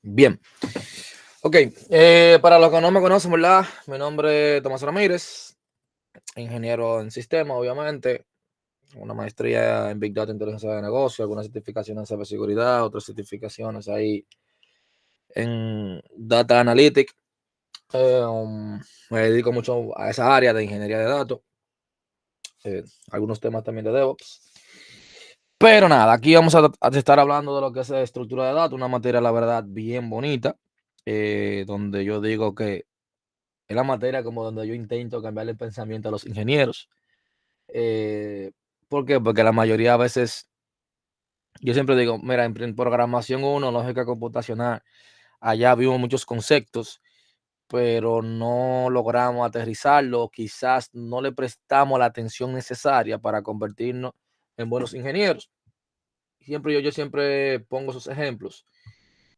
Bien. Ok, para los que no me conocen, ¿verdad? Mi nombre es Tomás Ramírez, ingeniero en sistemas, obviamente, una maestría en Big Data, inteligencia de negocio, algunas certificaciones en ciberseguridad, otras certificaciones ahí en Data Analytics. Me dedico mucho a esa área de ingeniería de datos, algunos temas también de DevOps. Pero nada, aquí vamos a estar hablando de lo que es estructura de datos, una materia, la verdad, bien bonita, donde yo digo que es la materia como donde yo intento cambiar el pensamiento a los ingenieros. Eh, ¿Por qué? Porque la mayoría a veces, yo siempre digo, mira, en programación 1, lógica computacional, allá vimos muchos conceptos, pero no logramos aterrizarlo, quizás no le prestamos la atención necesaria para convertirnos en buenos ingenieros. Yo siempre pongo esos ejemplos.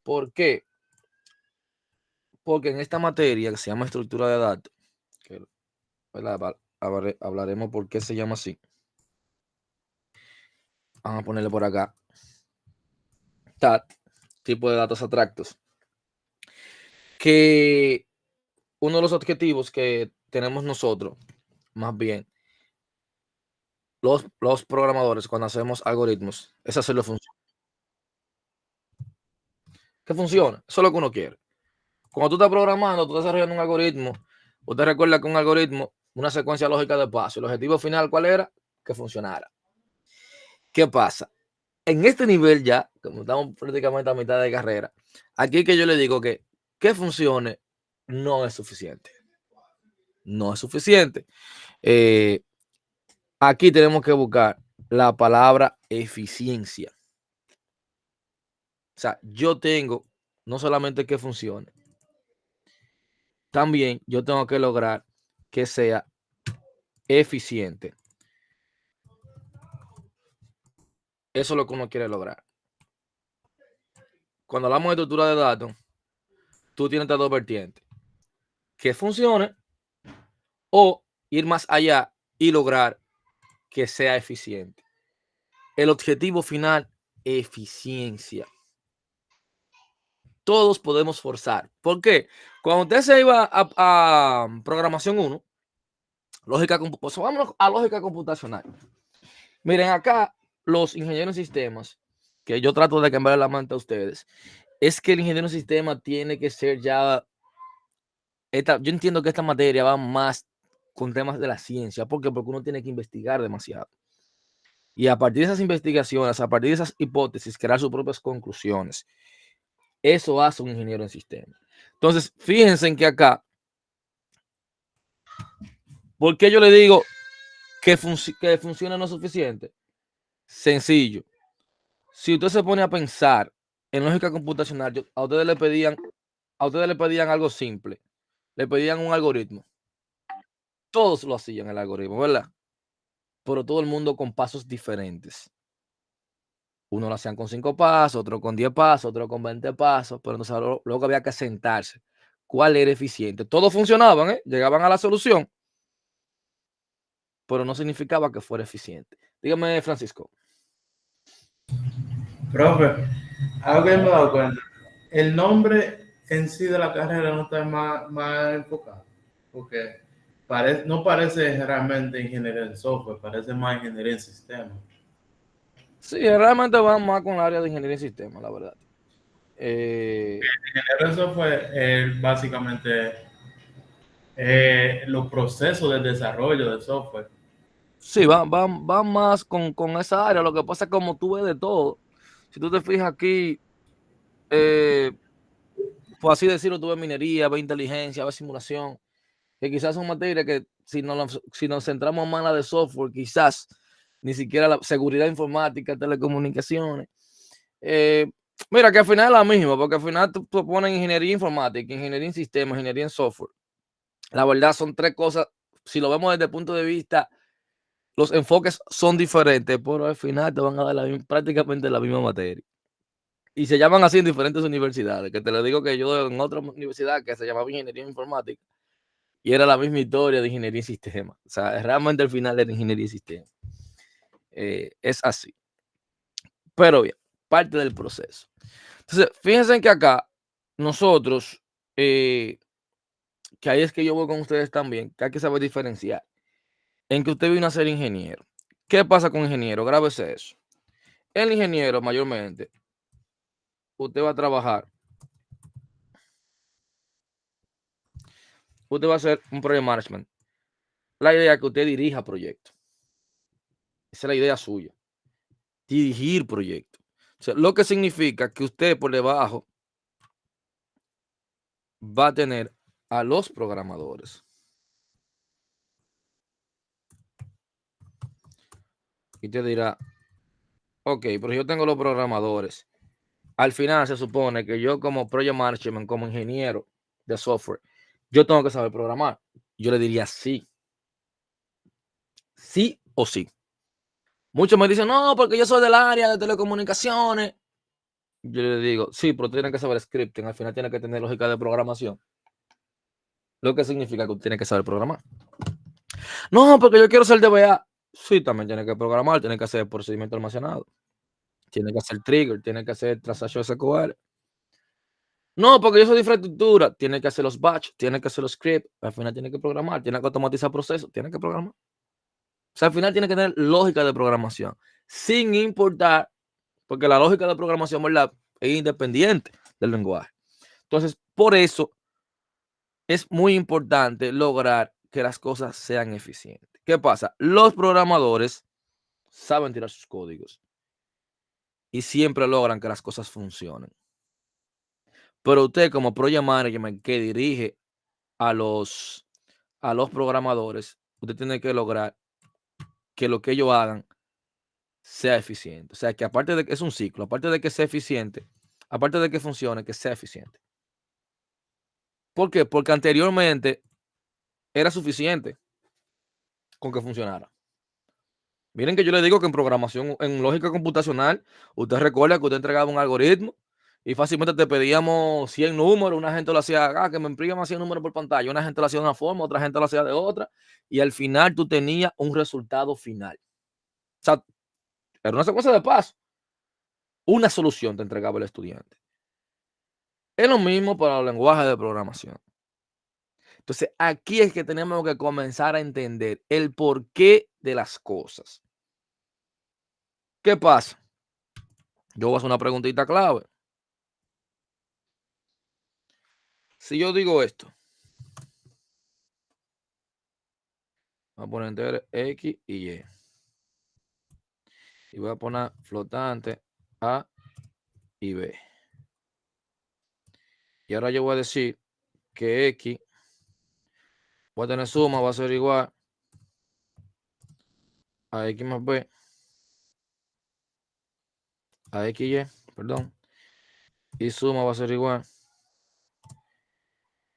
¿Por qué? Porque en esta materia que se llama estructura de datos, que, ¿verdad? Hablaremos por qué se llama así. Vamos a ponerle por acá. TAT, tipo de datos abstractos. Que uno de los objetivos que tenemos nosotros, más bien, los programadores, cuando hacemos algoritmos, es hacerlo funcionar. Que funcione, eso es lo que uno quiere. Cuando tú estás programando, tú estás desarrollando un algoritmo, usted recuerda que un algoritmo, una secuencia lógica de pasos, el objetivo final, ¿cuál era? Que funcionara. ¿Qué pasa? En este nivel ya, como estamos prácticamente a mitad de carrera, aquí que yo le digo que funcione no es suficiente. No es suficiente. Eh, Aquí tenemos que buscar la palabra eficiencia. O sea, yo tengo no solamente que funcione, también yo tengo que lograr que sea eficiente. Eso es lo que uno quiere lograr. Cuando hablamos de estructura de datos, tú tienes estas dos vertientes. Que funcione o ir más allá y lograr que sea eficiente. El objetivo final, eficiencia. Todos podemos forzar. ¿Por qué? Cuando usted se iba a programación 1, lógica, pues vámonos a lógica computacional. Miren, acá los ingenieros en sistemas, que yo trato de cambiar la mente a ustedes, es que el ingeniero en sistema tiene que ser ya, yo entiendo que esta materia va más con temas de la ciencia. ¿Por qué? Porque uno tiene que investigar demasiado. Y a partir de esas investigaciones, a partir de esas hipótesis, crear sus propias conclusiones. Eso hace un ingeniero en sistemas. Entonces, fíjense en que acá, ¿por qué yo le digo que funciona no es suficiente? Sencillo. Si usted se pone a pensar en lógica computacional, a ustedes le pedían algo simple, le pedían un algoritmo. Todos lo hacían el algoritmo, ¿verdad? Pero todo el mundo con pasos diferentes. Uno lo hacían con 5 pasos, otro con 10 pasos, otro con 20 pasos, pero entonces luego había que sentarse. ¿Cuál era eficiente? Todos funcionaban, llegaban a la solución, pero no significaba que fuera eficiente. Dígame, Francisco. Profe, algo que me he dado cuenta, el nombre en sí de la carrera no está más enfocado, porque no parece realmente ingeniería en software, parece más ingeniería en sistemas. Sí, realmente va más con el área de ingeniería y sistemas, la verdad. Eh, Ingeniería en software es básicamente los procesos de desarrollo de software. sí, va más con esa área. Lo que pasa es que como tú ves de todo, si tú te fijas aquí, eh, por así decirlo, tú ves minería, ves inteligencia, ves simulación, que quizás son materias que si nos centramos más en la de software, quizás ni siquiera la seguridad informática, telecomunicaciones. Eh, Mira, que al final es la misma, porque al final tú pones ingeniería informática, ingeniería en sistemas, ingeniería en software. La verdad son tres cosas, si lo vemos desde el punto de vista, los enfoques son diferentes, pero al final te van a dar prácticamente la misma materia. Y se llaman así en diferentes universidades, que te lo digo que yo en otra universidad que se llamaba ingeniería informática, y era la misma historia de ingeniería y sistemas. O sea, realmente al final era ingeniería y sistemas. Es así. Pero bien, parte del proceso. Entonces, fíjense que acá nosotros, que ahí es que yo voy con ustedes también, que hay que saber diferenciar en que usted vino a ser ingeniero. ¿Qué pasa con ingeniero? Grábese eso. El ingeniero, mayormente, usted va a trabajar, usted va a hacer un project management. La idea es que usted dirija proyectos. Esa es la idea suya. Dirigir proyectos. O sea, lo que significa que usted por debajo va a tener a los programadores. Y te dirá, ok, pero yo tengo los programadores. Al final se supone que yo como project management, como ingeniero de software, yo tengo que saber programar. Yo le diría sí. Sí o sí. Muchos me dicen, no, porque yo soy del área de telecomunicaciones. Yo le digo, sí, pero tú tienes que saber scripting. Al final tienes que tener lógica de programación. Lo que significa que tú tienes que saber programar. No, porque yo quiero ser DBA. Sí, también tienes que programar, tienes que hacer procedimiento almacenado. Tienes que hacer trigger, tienes que hacer transacción SQL. No, porque yo soy de infraestructura. Tienes que hacer los batch, tienes que hacer los scripts. Al final tienes que programar, tienes que automatizar procesos, tienes que programar. O sea, al final tienes que tener lógica de programación. Sin importar, porque la lógica de programación, ¿verdad?, es independiente del lenguaje. Entonces, por eso es muy importante lograr que las cosas sean eficientes. ¿Qué pasa? Los programadores saben tirar sus códigos y siempre logran que las cosas funcionen. Pero usted como project manager que dirige a los, a los programadores, usted tiene que lograr que lo que ellos hagan sea eficiente. O sea, que aparte de que es un ciclo, aparte de que sea eficiente, aparte de que funcione, que sea eficiente. ¿Por qué? Porque anteriormente era suficiente con que funcionara. Miren que yo le digo que en programación, en lógica computacional, usted recuerda que usted entregaba un algoritmo y fácilmente te pedíamos 100 números, una gente lo hacía, que me imprima 100 números por pantalla, una gente lo hacía de una forma, otra gente lo hacía de otra, y al final tú tenías un resultado final. O sea, era una secuencia de pasos. Una solución te entregaba el estudiante. Es lo mismo para los lenguajes de programación. Entonces, aquí es que tenemos que comenzar a entender el porqué de las cosas. ¿Qué pasa? Yo voy a hacer una preguntita clave. Si yo digo esto, voy a poner entero X y Y. Y voy a poner flotante A y B. Y ahora yo voy a decir que X, voy a tener suma, va a ser igual a X más B, a X y Y, perdón. Y suma va a ser igual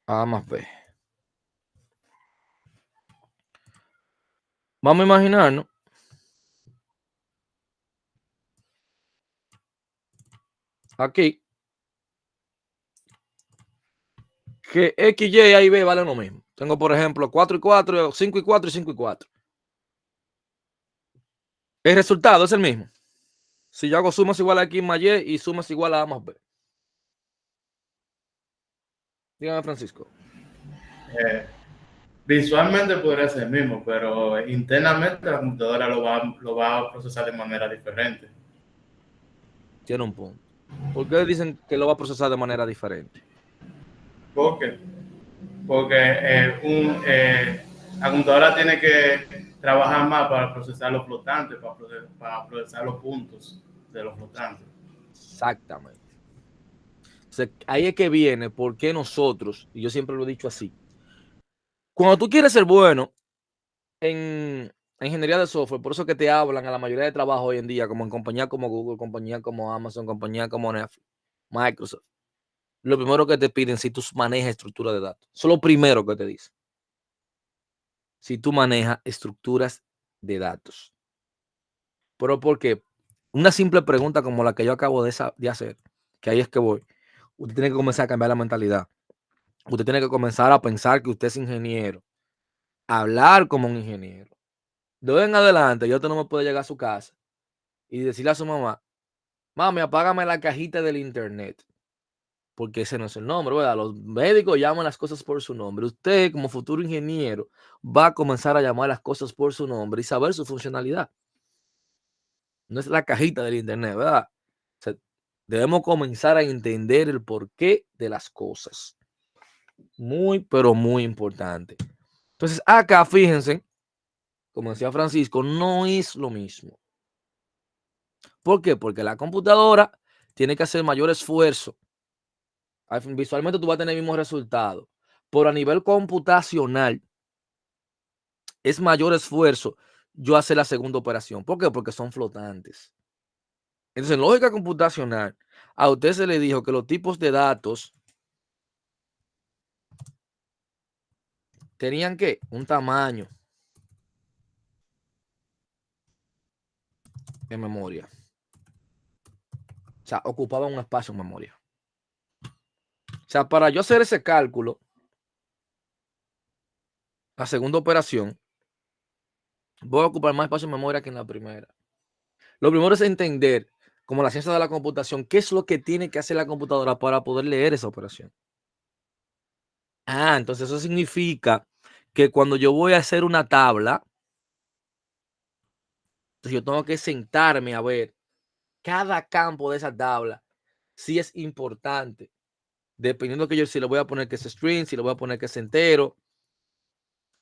a A más B. Vamos a imaginarnos aquí que X, Y, A y B valen lo mismo. Tengo, por ejemplo, 4 y 4, 5 y 4 y 5 y 4. El resultado es el mismo. Si yo hago sumas igual a X más Y y sumas igual a A más B. Dígame, Francisco. Visualmente podría ser el mismo, pero internamente la computadora lo va a procesar de manera diferente. Tiene un punto. ¿Por qué dicen que lo va a procesar de manera diferente? ¿Por qué? Porque la computadora tiene que trabajar más para procesar los flotantes, para procesar los puntos de los flotantes. Exactamente. O sea, ahí es que viene por qué nosotros, y yo siempre lo he dicho así, cuando tú quieres ser bueno en ingeniería de software, por eso que te hablan a la mayoría de trabajo hoy en día, como en compañías como Google, compañías como Amazon, compañías como Netflix, Microsoft, lo primero que te piden si tú manejas estructura de datos. Eso es lo primero que te dicen. Si tú manejas estructuras de datos. Pero porque una simple pregunta como la que yo acabo de hacer, que ahí es que voy, usted tiene que comenzar a cambiar la mentalidad. Usted tiene que comenzar a pensar que usted es ingeniero, hablar como un ingeniero. De hoy en adelante, yo no me puedo llegar a su casa y decirle a su mamá, mami, apágame la cajita del internet. porque ese no es el nombre, ¿verdad? Los médicos llaman las cosas por su nombre. Usted, como futuro ingeniero, va a comenzar a llamar las cosas por su nombre y saber su funcionalidad. No es la cajita del internet, ¿verdad? O sea, debemos comenzar a entender el porqué de las cosas. Muy, pero muy importante. Entonces, acá, fíjense, como decía Francisco, no es lo mismo. ¿Por qué? Porque la computadora tiene que hacer mayor esfuerzo. Visualmente tú vas a tener el mismo resultado, pero a nivel computacional es mayor esfuerzo yo hacer la segunda operación. ¿Por qué? Porque son flotantes. Entonces, en lógica computacional, a usted se le dijo que los tipos de datos tenían que un tamaño de memoria. O sea, ocupaban un espacio en memoria. O sea, para yo hacer ese cálculo, la segunda operación, voy a ocupar más espacio en memoria que en la primera. Lo primero es entender, como la ciencia de la computación, qué es lo que tiene que hacer la computadora para poder leer esa operación. Entonces eso significa que cuando yo voy a hacer una tabla, entonces yo tengo que sentarme a ver cada campo de esa tabla, si es importante, dependiendo que yo si le voy a poner que es string, si le voy a poner que es entero.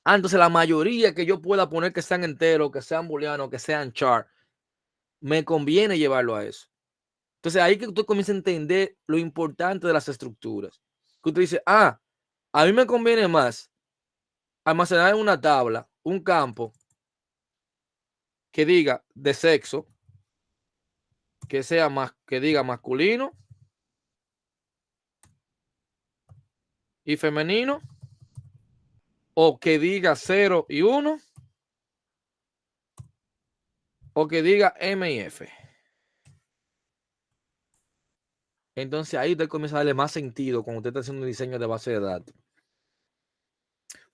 Entonces la mayoría que yo pueda poner que sean enteros, que sean booleanos, que sean char, me conviene llevarlo a eso. Entonces ahí que tú comienzas a entender lo importante de las estructuras. Que usted dice, a mí me conviene más almacenar en una tabla un campo que diga de sexo, que sea más, que diga masculino y femenino, o que diga 0 y 1, o que diga M y F. Entonces ahí usted comienza a darle más sentido cuando usted está haciendo un diseño de base de datos.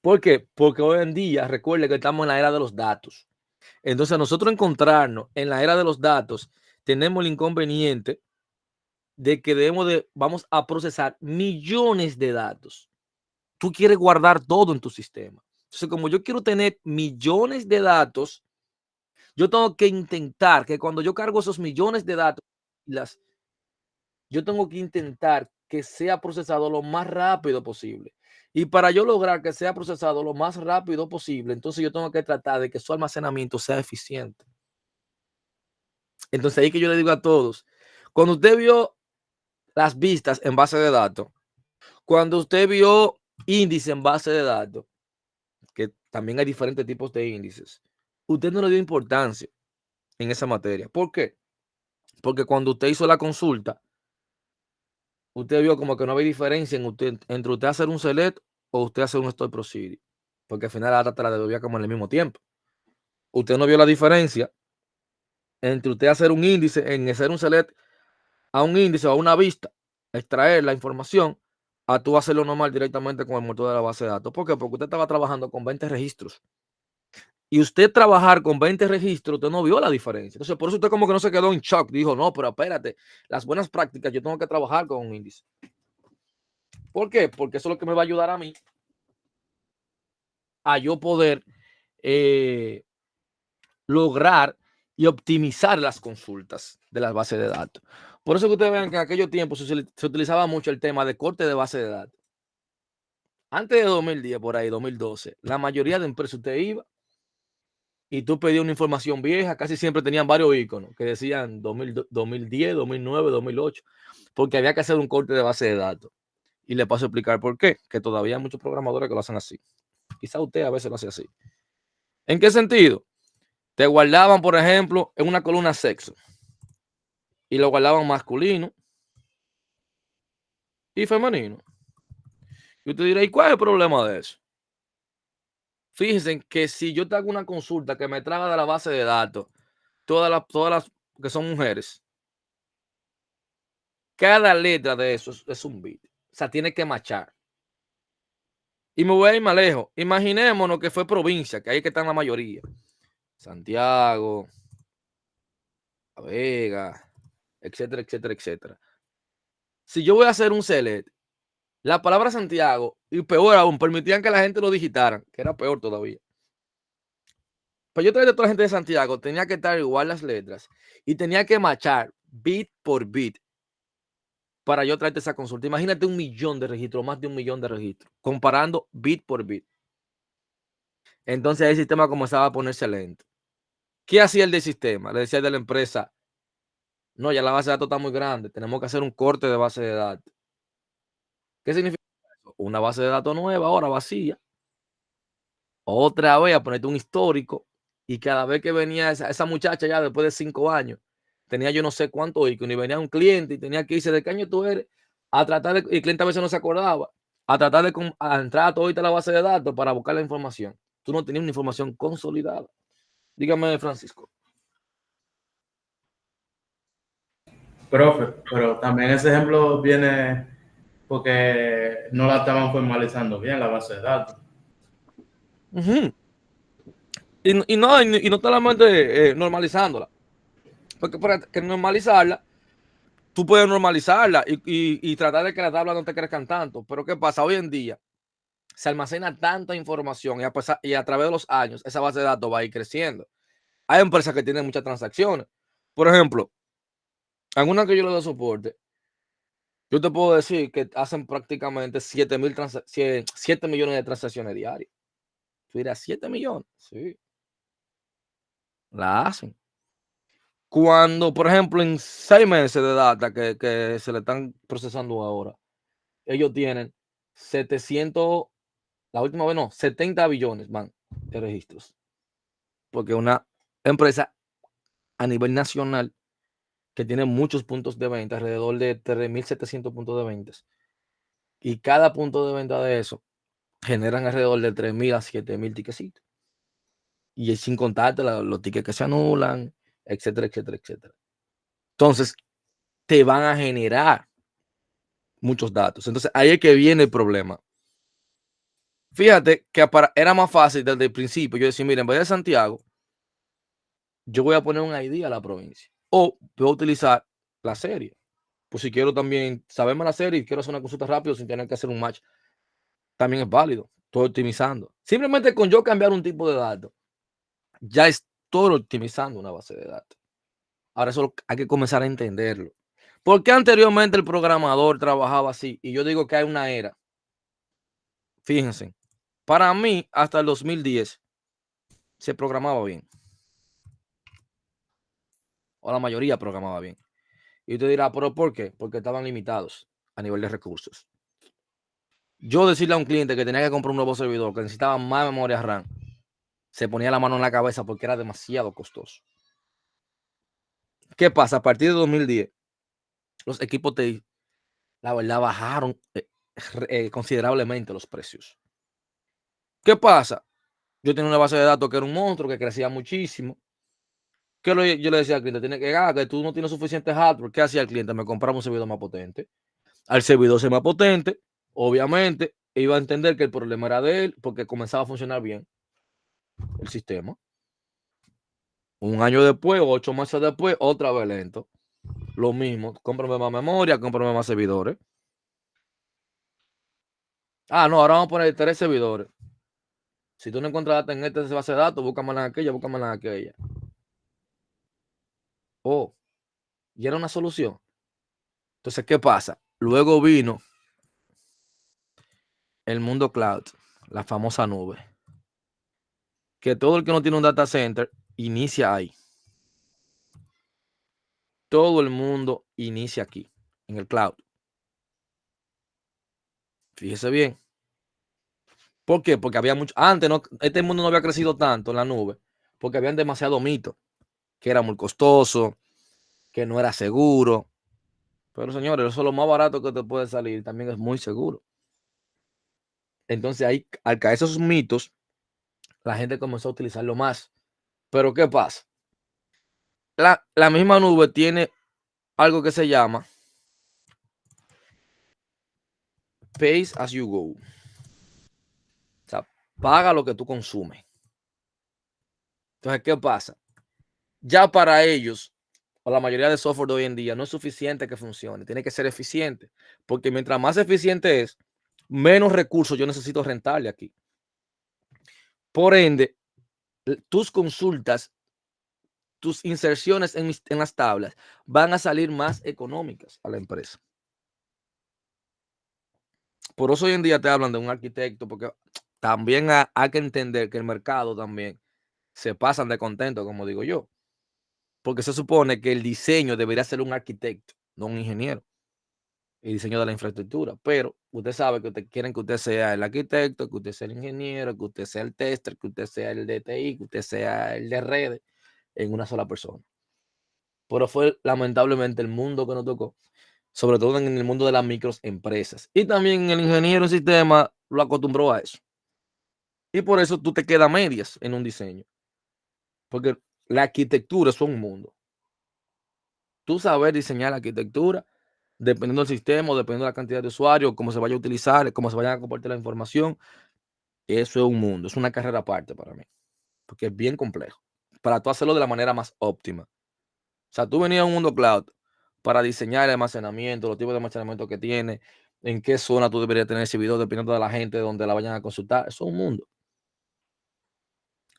¿Por qué? Porque hoy en día, recuerde que estamos en la era de los datos. Entonces, nosotros encontrarnos en la era de los datos, tenemos el inconveniente de que vamos a procesar millones de datos. Tú quieres guardar todo en tu sistema. Entonces, como yo quiero tener millones de datos, yo tengo que intentar que cuando yo cargo esos millones de datos, yo tengo que intentar que sea procesado lo más rápido posible. Y para yo lograr que sea procesado lo más rápido posible, entonces yo tengo que tratar de que su almacenamiento sea eficiente. Entonces ahí que yo le digo a todos, cuando usted vio las vistas en base de datos, cuando usted vio índice en base de datos, que también hay diferentes tipos de índices, usted no le dio importancia en esa materia. ¿Por qué? Porque cuando usted hizo la consulta, usted vio como que no había diferencia entre usted hacer un select o usted hacer un store procedure, porque al final la data la devolvía como en el mismo tiempo. Usted no vio la diferencia entre usted hacer un índice, en hacer un select a un índice o a una vista, extraer la información, a tú hacerlo normal directamente con el motor de la base de datos. ¿Por qué? Porque usted estaba trabajando con 20 registros. Y usted trabajar con 20 registros, usted no vio la diferencia. Entonces, por eso usted como que no se quedó en shock. Dijo, no, pero espérate, las buenas prácticas, yo tengo que trabajar con un índice. ¿Por qué? Porque eso es lo que me va a ayudar a mí a yo poder lograr y optimizar las consultas de las bases de datos. Por eso que ustedes vean que en aquellos tiempos se utilizaba mucho el tema de corte de base de datos. Antes de 2010, por ahí, 2012, la mayoría de empresas usted iba y tú pedías una información vieja, casi siempre tenían varios iconos que decían 2010, 2009, 2008, porque había que hacer un corte de base de datos. Y le paso a explicar por qué, que todavía hay muchos programadores que lo hacen así. Quizá usted a veces lo hace así. ¿En qué sentido? Te guardaban, por ejemplo, en una columna sexo y lo guardaban masculino y femenino. Y usted dirá, ¿y cuál es el problema de eso? Fíjense que si yo te hago una consulta que me traga de la base de datos, todas las que son mujeres, cada letra de eso es un bit. O sea, tiene que machar. Y me voy a ir más lejos. Imaginémonos que fue provincia, que ahí que están la mayoría. Santiago, La Vega, etcétera, etcétera, etcétera. Si yo voy a hacer un select, la palabra Santiago, y peor aún, permitían que la gente lo digitaran, que era peor todavía. Pues yo traía de toda la gente de Santiago, tenía que estar igual las letras y tenía que machar bit por bit para yo traerte esa consulta. Imagínate 1.000.000 de registros, más de 1.000.000 de registros, comparando bit por bit. Entonces ahí el sistema comenzaba a ponerse lento. ¿Qué hacía el del sistema? Le decía el de la empresa, no, ya la base de datos está muy grande, tenemos que hacer un corte de base de datos. ¿Qué significa eso? Una base de datos nueva, ahora vacía, otra vez a ponerte un histórico, y cada vez que venía esa muchacha ya después de 5 años, tenía yo no sé cuántos iconos, y venía un cliente y tenía que irse de qué año tú eres, a tratar de, y el cliente a veces no se acordaba, a tratar de a entrar a toda la base de datos para buscar la información. Tú no tenías una información consolidada. Dígame, Francisco. Profe, pero también ese ejemplo viene porque no la estaban formalizando bien la base de datos. Ujú. Y no solamente normalizándola, porque para que normalizarla, tú puedes normalizarla y tratar de que las tablas no te crezcan tanto. Pero ¿qué pasa? Hoy en día se almacena tanta información y a través de los años esa base de datos va a ir creciendo. Hay empresas que tienen muchas transacciones. Por ejemplo, alguna que yo le doy soporte, yo te puedo decir que hacen prácticamente 7 millones de transacciones diarias. Tú dirás, 7 millones. Sí, la hacen. Cuando, por ejemplo, en 6 meses de data que se le están procesando ahora, ellos tienen 700, la última vez no, 70 billones van de registros. Porque una empresa a nivel nacional que tiene muchos puntos de venta, alrededor de 3.700 puntos de ventas, y cada punto de venta de eso generan alrededor de 3.000 a 7.000 tickets. Y sin contarte los tickets que se anulan, etcétera, etcétera, etcétera. Entonces, te van a generar muchos datos. Entonces, ahí es que viene el problema. Fíjate que era más fácil desde el principio. Yo decía, mira, en vez de Santiago, yo voy a poner un ID a la provincia. O voy a utilizar la serie. Pues si quiero también saberme la serie y quiero hacer una consulta rápido sin tener que hacer un match, también es válido. Estoy optimizando. Simplemente con yo cambiar un tipo de datos, ya estoy optimizando una base de datos. Ahora eso hay que comenzar a entenderlo. Porque anteriormente el programador trabajaba así. Y yo digo que hay una era. Fíjense, para mí, hasta el 2010 se programaba bien. O la mayoría programaba bien. Y usted dirá, ¿pero por qué? Porque estaban limitados a nivel de recursos. Yo decirle a un cliente que tenía que comprar un nuevo servidor, que necesitaba más memoria RAM, se ponía la mano en la cabeza porque era demasiado costoso. ¿Qué pasa? A partir de 2010, los equipos TI, la verdad, bajaron considerablemente los precios. ¿Qué pasa? Yo tenía una base de datos que era un monstruo, que crecía muchísimo. Yo le decía al cliente, tiene que tú no tienes suficiente hardware. ¿Qué hacía el cliente? Me compraba un servidor más potente. Al servidor ser más potente, obviamente, iba a entender que el problema era de él, porque comenzaba a funcionar bien el sistema. Un año después, 8 meses después, otra vez lento. Lo mismo, cómprame más memoria, cómprame más servidores. Ah, no, ahora vamos a poner 3 servidores. Si tú no encuentras data en esta base de datos, búscame en aquella, búscame en aquella. Oh, y era una solución. Entonces, ¿qué pasa? Luego vino el mundo cloud, la famosa nube. Que todo el que no tiene un data center inicia ahí. Todo el mundo inicia aquí, en el cloud. Fíjese bien. ¿Por qué? Porque había mucho. Antes este mundo no había crecido tanto en la nube, porque habían demasiado mitos, que era muy costoso, que no era seguro. Pero señores, eso es lo más barato que te puede salir, también es muy seguro. Entonces ahí, al caer esos mitos, la gente comenzó a utilizarlo más. Pero ¿qué pasa? La misma nube tiene algo que se llama Pay as you go. O sea, paga lo que tú consumes. Entonces, ¿qué pasa? Ya para ellos, o la mayoría de software de hoy en día no es suficiente que funcione, tiene que ser eficiente, porque mientras más eficiente es, menos recursos yo necesito rentarle aquí. Por ende, tus consultas, tus inserciones en las tablas van a salir más económicas a la empresa. Por eso hoy en día te hablan de un arquitecto, porque también hay que entender que el mercado también se pasan de contento, como digo yo, porque se supone que el diseño debería ser un arquitecto, no un ingeniero, el diseño de la infraestructura, pero usted sabe que quieren que usted sea el arquitecto, que usted sea el ingeniero, que usted sea el tester, que usted sea el DTI, que usted sea el de redes en una sola persona. Pero fue lamentablemente el mundo que nos tocó, sobre todo en el mundo de las microempresas. Y también el ingeniero en sistema lo acostumbró a eso. Y por eso tú te quedas medias en un diseño. Porque la arquitectura es un mundo. Tú saber diseñar la arquitectura, dependiendo del sistema, dependiendo de la cantidad de usuarios, cómo se vaya a utilizar, cómo se vaya a compartir la información, eso es un mundo, es una carrera aparte para mí, porque es bien complejo. Para tú hacerlo de la manera más óptima. O sea, tú venías a un mundo cloud para diseñar el almacenamiento, los tipos de almacenamiento que tiene, en qué zona tú deberías tener ese video, dependiendo de la gente, donde la vayan a consultar. Eso es un mundo.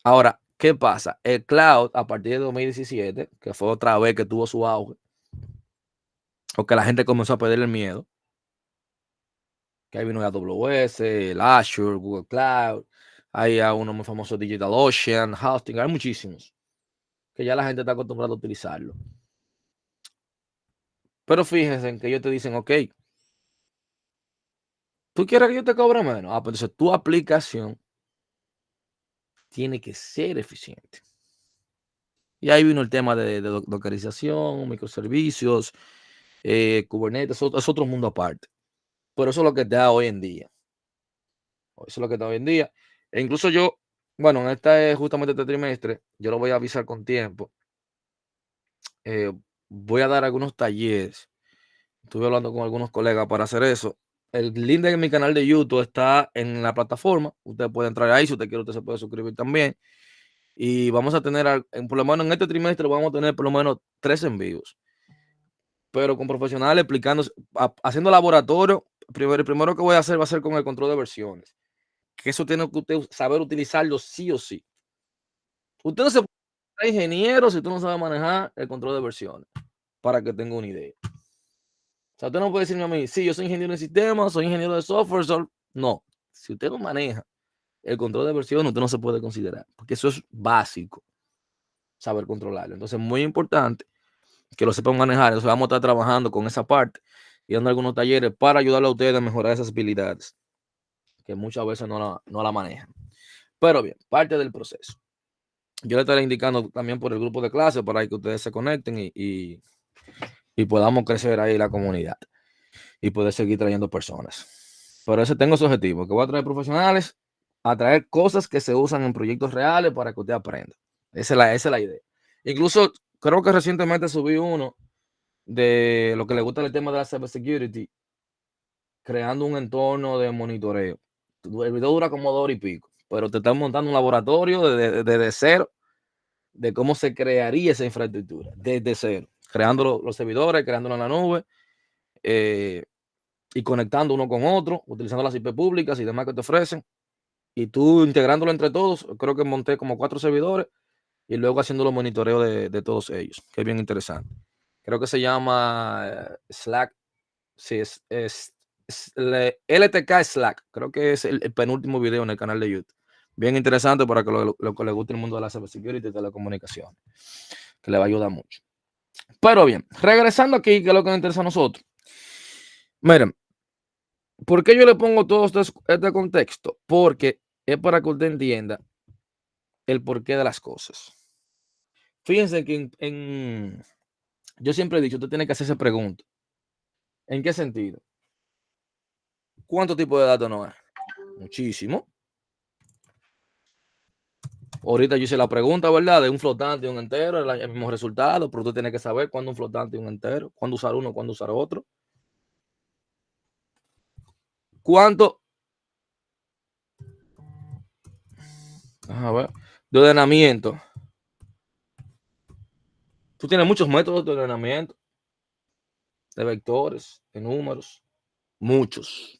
Ahora, ¿qué pasa? El cloud, a partir de 2017, que fue otra vez que tuvo su auge, o que la gente comenzó a perder el miedo, que ahí vino el AWS, el Azure, Google Cloud, hay a uno muy famoso, DigitalOcean, Hosting, hay muchísimos, que ya la gente está acostumbrada a utilizarlo. Pero fíjense en que ellos te dicen, ok, ¿tú quieres que yo te cobre menos? Ah, pues entonces tu aplicación tiene que ser eficiente. Y ahí vino el tema de dockerización, microservicios, Kubernetes, es otro mundo aparte. Pero eso es lo que te da hoy en día. Eso es lo que te da hoy en día. E incluso yo, bueno, justamente este trimestre, yo lo voy a avisar con tiempo. Voy a dar algunos talleres. Estuve hablando con algunos colegas para hacer eso. El link de mi canal de YouTube está en la plataforma. Usted puede entrar ahí. Si usted quiere, usted se puede suscribir también. Y vamos a tener, por lo menos en este trimestre, vamos a tener por lo menos 3 envíos. Pero con profesionales explicando, haciendo laboratorio. El primero que voy a hacer va a ser con el control de versiones. Que eso tiene que usted saber utilizarlo sí o sí. Usted no se puede ser ingeniero si usted no sabe manejar el control de versiones. Para que tenga una idea. O sea, usted no puede decirme a mí, sí, yo soy ingeniero de sistemas, soy ingeniero de software. No. Si usted no maneja el control de versiones, usted no se puede considerar. Porque eso es básico. Saber controlarlo. Entonces, muy importante que lo sepan manejar. Entonces, vamos a estar trabajando con esa parte y dando algunos talleres para ayudarle a ustedes a mejorar esas habilidades que muchas veces no la manejan. Pero bien, parte del proceso. Yo le estaré indicando también por el grupo de clase para que ustedes se conecten y podamos crecer ahí la comunidad y poder seguir trayendo personas. Pero ese tengo ese objetivo, que voy a traer profesionales, a traer cosas que se usan en proyectos reales para que usted aprenda. Esa es la idea. Incluso creo que recientemente subí uno de lo que le gusta el tema de la cybersecurity, creando un entorno de monitoreo. El video dura como 2 horas y pico, pero te están montando un laboratorio desde cero, de cómo se crearía esa infraestructura, desde cero, creando los servidores, creándolo en la nube, y conectando uno con otro, utilizando las IP públicas y demás que te ofrecen, y tú integrándolo entre todos. Creo que monté como 4 servidores y luego haciendo los monitoreos de todos ellos, que es bien interesante. Creo que se llama Slack. Sí, LTK Slack. Creo que es el penúltimo video en el canal de YouTube. Bien interesante para que lo que le guste el mundo de la cybersecurity y telecomunicaciones, que le va a ayudar mucho. Pero bien, regresando aquí, que es lo que nos interesa a nosotros. Miren, ¿por qué yo le pongo todo este contexto? Porque es para que usted entienda el porqué de las cosas. Fíjense que yo siempre he dicho, usted tiene que hacerse preguntas. ¿En qué sentido? ¿Cuánto tipo de datos no hay? Muchísimo. Ahorita yo hice la pregunta, ¿verdad? De un flotante y un entero, el mismo resultado, pero tú tienes que saber cuándo un flotante y un entero, cuándo usar uno, cuándo usar otro. ¿Cuánto? A ver, de ordenamiento. Tú tienes muchos métodos de ordenamiento, de vectores, de números, muchos.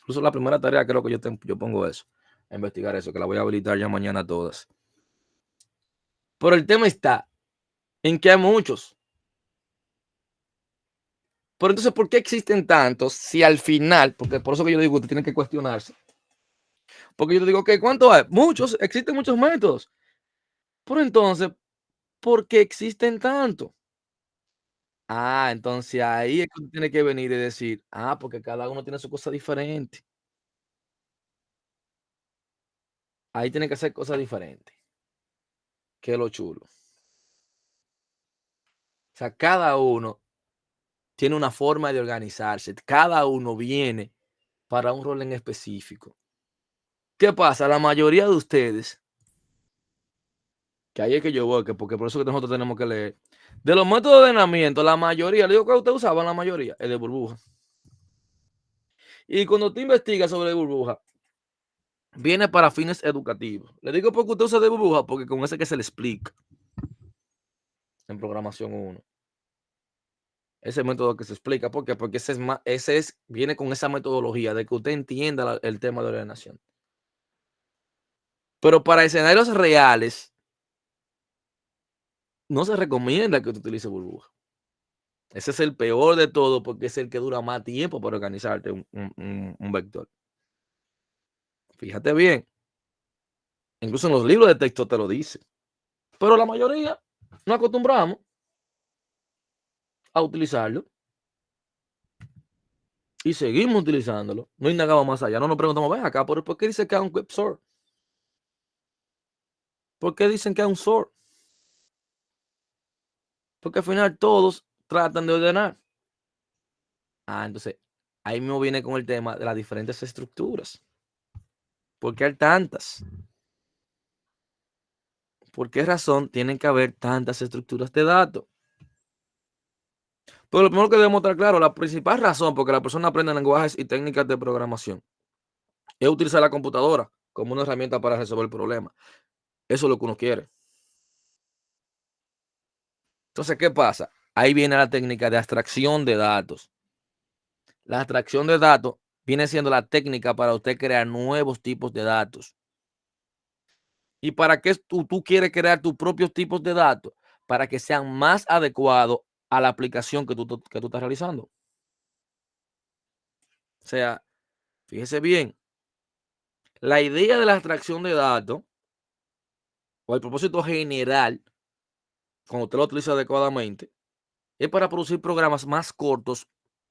Incluso la primera tarea creo que yo pongo eso, a investigar eso, que la voy a habilitar ya mañana todas. Pero el tema está en que hay muchos. Pero entonces, ¿por qué existen tantos si al final, porque por eso que yo digo, usted tiene que cuestionarse? Porque yo te digo, ¿cuánto hay? Muchos, existen muchos métodos. Pero entonces, ¿por qué existen tantos? Entonces ahí es que usted tiene que venir y decir, porque cada uno tiene su cosa diferente. Ahí tiene que hacer cosas diferentes, que es lo chulo. O sea, cada uno tiene una forma de organizarse, cada uno viene para un rol en específico. ¿Qué pasa? La mayoría de ustedes, que ahí es que yo voy, porque por eso que nosotros tenemos que leer, de los métodos de ordenamiento, la mayoría, le digo que ustedes usaban la mayoría, el de burbuja. Y cuando tú investigas sobre burbuja, viene para fines educativos. Le digo porque usted usa de burbuja, porque con ese que se le explica en programación 1. Ese método que se explica, ¿por qué? Porque viene con esa metodología de que usted entienda el tema de ordenación. Pero para escenarios reales, no se recomienda que usted utilice burbuja. Ese es el peor de todo porque es el que dura más tiempo para organizarte un vector. Fíjate bien. Incluso en los libros de texto te lo dice. Pero la mayoría no acostumbramos a utilizarlo y seguimos utilizándolo. No indagamos más allá. No nos preguntamos, ven acá, ¿por qué dice que hay un sort? ¿Por qué dicen que hay un sort? Porque al final todos tratan de ordenar. Entonces, ahí mismo viene con el tema de las diferentes estructuras. ¿Por qué hay tantas? ¿Por qué razón tienen que haber tantas estructuras de datos? Pero lo primero que debemos estar claro, la principal razón por que la persona aprende lenguajes y técnicas de programación es utilizar la computadora como una herramienta para resolver problemas. Eso es lo que uno quiere. Entonces, ¿qué pasa? Ahí viene la técnica de abstracción de datos. La abstracción de datos viene siendo la técnica para usted crear nuevos tipos de datos. ¿Y para qué tú quieres crear tus propios tipos de datos? Para que sean más adecuados a la aplicación que tú estás realizando. O sea, fíjese bien, la idea de la abstracción de datos o el propósito general, cuando usted lo utiliza adecuadamente, es para producir programas más cortos,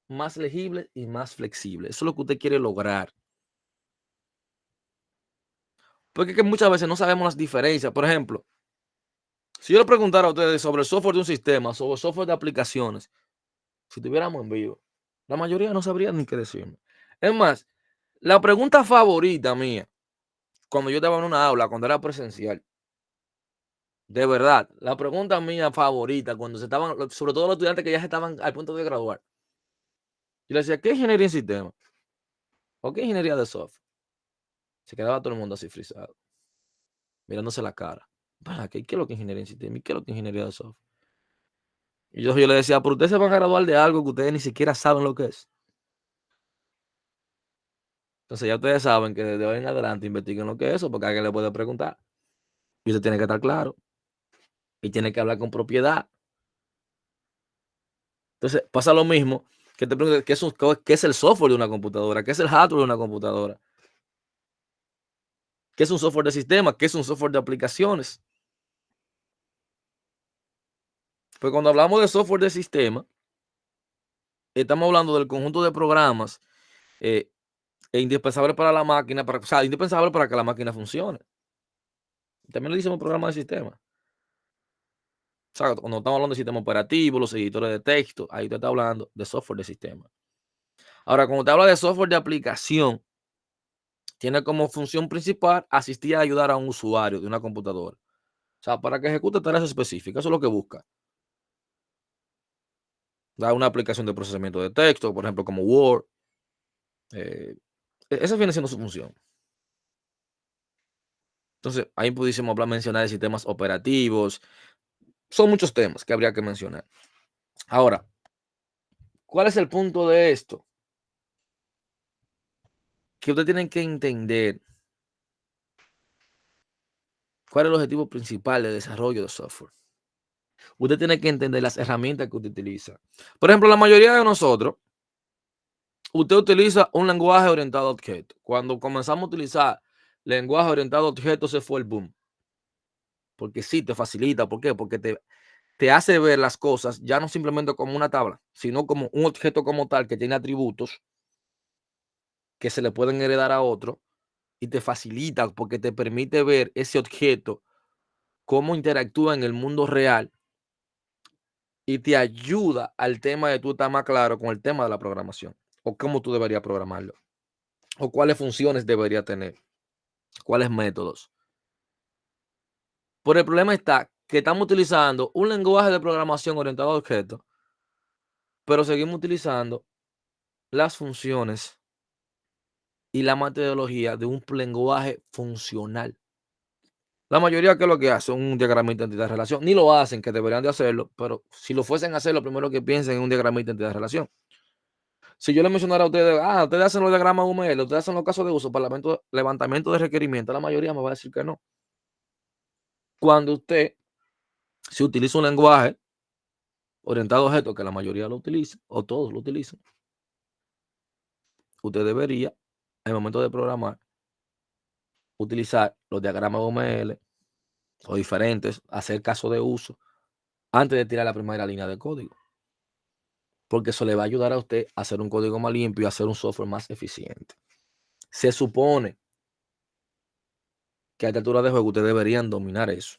más legibles y más flexibles. Eso es lo que usted quiere lograr. Porque es que muchas veces no sabemos las diferencias. Por ejemplo, si yo le preguntara a ustedes sobre el software de un sistema, sobre el software de aplicaciones, si tuviéramos en vivo, la mayoría no sabría ni qué decirme. Es más, la pregunta favorita mía, cuando yo estaba en una aula, cuando era presencial, de verdad, la pregunta mía favorita, cuando sobre todo los estudiantes que ya estaban al punto de graduar, yo le decía, ¿qué es ingeniería en sistema? ¿O qué es ingeniería de software? Se quedaba todo el mundo así frisado, mirándose la cara. ¿Qué es lo que es ingeniería en sistema? ¿Y qué es lo que es ingeniería de software? Y yo le decía, pero ustedes se van a graduar de algo que ustedes ni siquiera saben lo que es. Entonces ya ustedes saben que desde hoy en adelante investiguen lo que es eso, porque alguien le puede preguntar. Y usted tiene que estar claro. Y tiene que hablar con propiedad. Entonces pasa lo mismo que te pregunten qué es el software de una computadora, qué es el hardware de una computadora, qué es un software de sistema, qué es un software de aplicaciones. Pues cuando hablamos de software de sistema, estamos hablando del conjunto de programas indispensable para la máquina, o sea, indispensable para que la máquina funcione. También le decimos programa de sistema. O sea, cuando estamos hablando de sistema operativo, los editores de texto, ahí usted está hablando de software de sistema. Ahora, cuando te habla de software de aplicación, tiene como función principal asistir a ayudar a un usuario de una computadora. O sea, para que ejecute tareas específicas, eso es lo que busca. Da una aplicación de procesamiento de texto, por ejemplo, como Word. Esa viene siendo su función. Entonces, ahí pudiésemos mencionar de sistemas operativos, Son muchos temas que habría que mencionar. Ahora, ¿cuál es el punto de esto? Que ustedes tienen que entender cuál es el objetivo principal de desarrollo de software. Usted tiene que entender las herramientas que usted utiliza. Por ejemplo, la mayoría de nosotros, usted utiliza un lenguaje orientado a objetos. Cuando comenzamos a utilizar lenguaje orientado a objetos, se fue el boom. Porque sí, te facilita. ¿Por qué? Porque te hace ver las cosas ya no simplemente como una tabla, sino como un objeto como tal que tiene atributos que se le pueden heredar a otro y te facilita porque te permite ver ese objeto, cómo interactúa en el mundo real y te ayuda al tema de tú estar más claro con el tema de la programación o cómo tú deberías programarlo o cuáles funciones debería tener, cuáles métodos. Pero el problema está que estamos utilizando un lenguaje de programación orientado a objetos, pero seguimos utilizando las funciones y la metodología de un lenguaje funcional. La mayoría que lo que hace un diagramita de entidad-relación, ni lo hacen, que deberían de hacerlo, pero si lo fuesen a hacer, lo primero que piensen es un diagramita de entidad-relación. Si yo le mencionara a ustedes, ustedes hacen los diagramas UML, ustedes hacen los casos de uso para levantamiento de requerimientos, la mayoría me va a decir que no. Cuando usted, si utiliza un lenguaje orientado a objetos, que la mayoría lo utiliza, o todos lo utilizan, usted debería, en el momento de programar, utilizar los diagramas UML o diferentes, hacer caso de uso, antes de tirar la primera línea de código. Porque eso le va a ayudar a usted a hacer un código más limpio y a hacer un software más eficiente. Se supone que a esta altura de juego ustedes deberían dominar eso.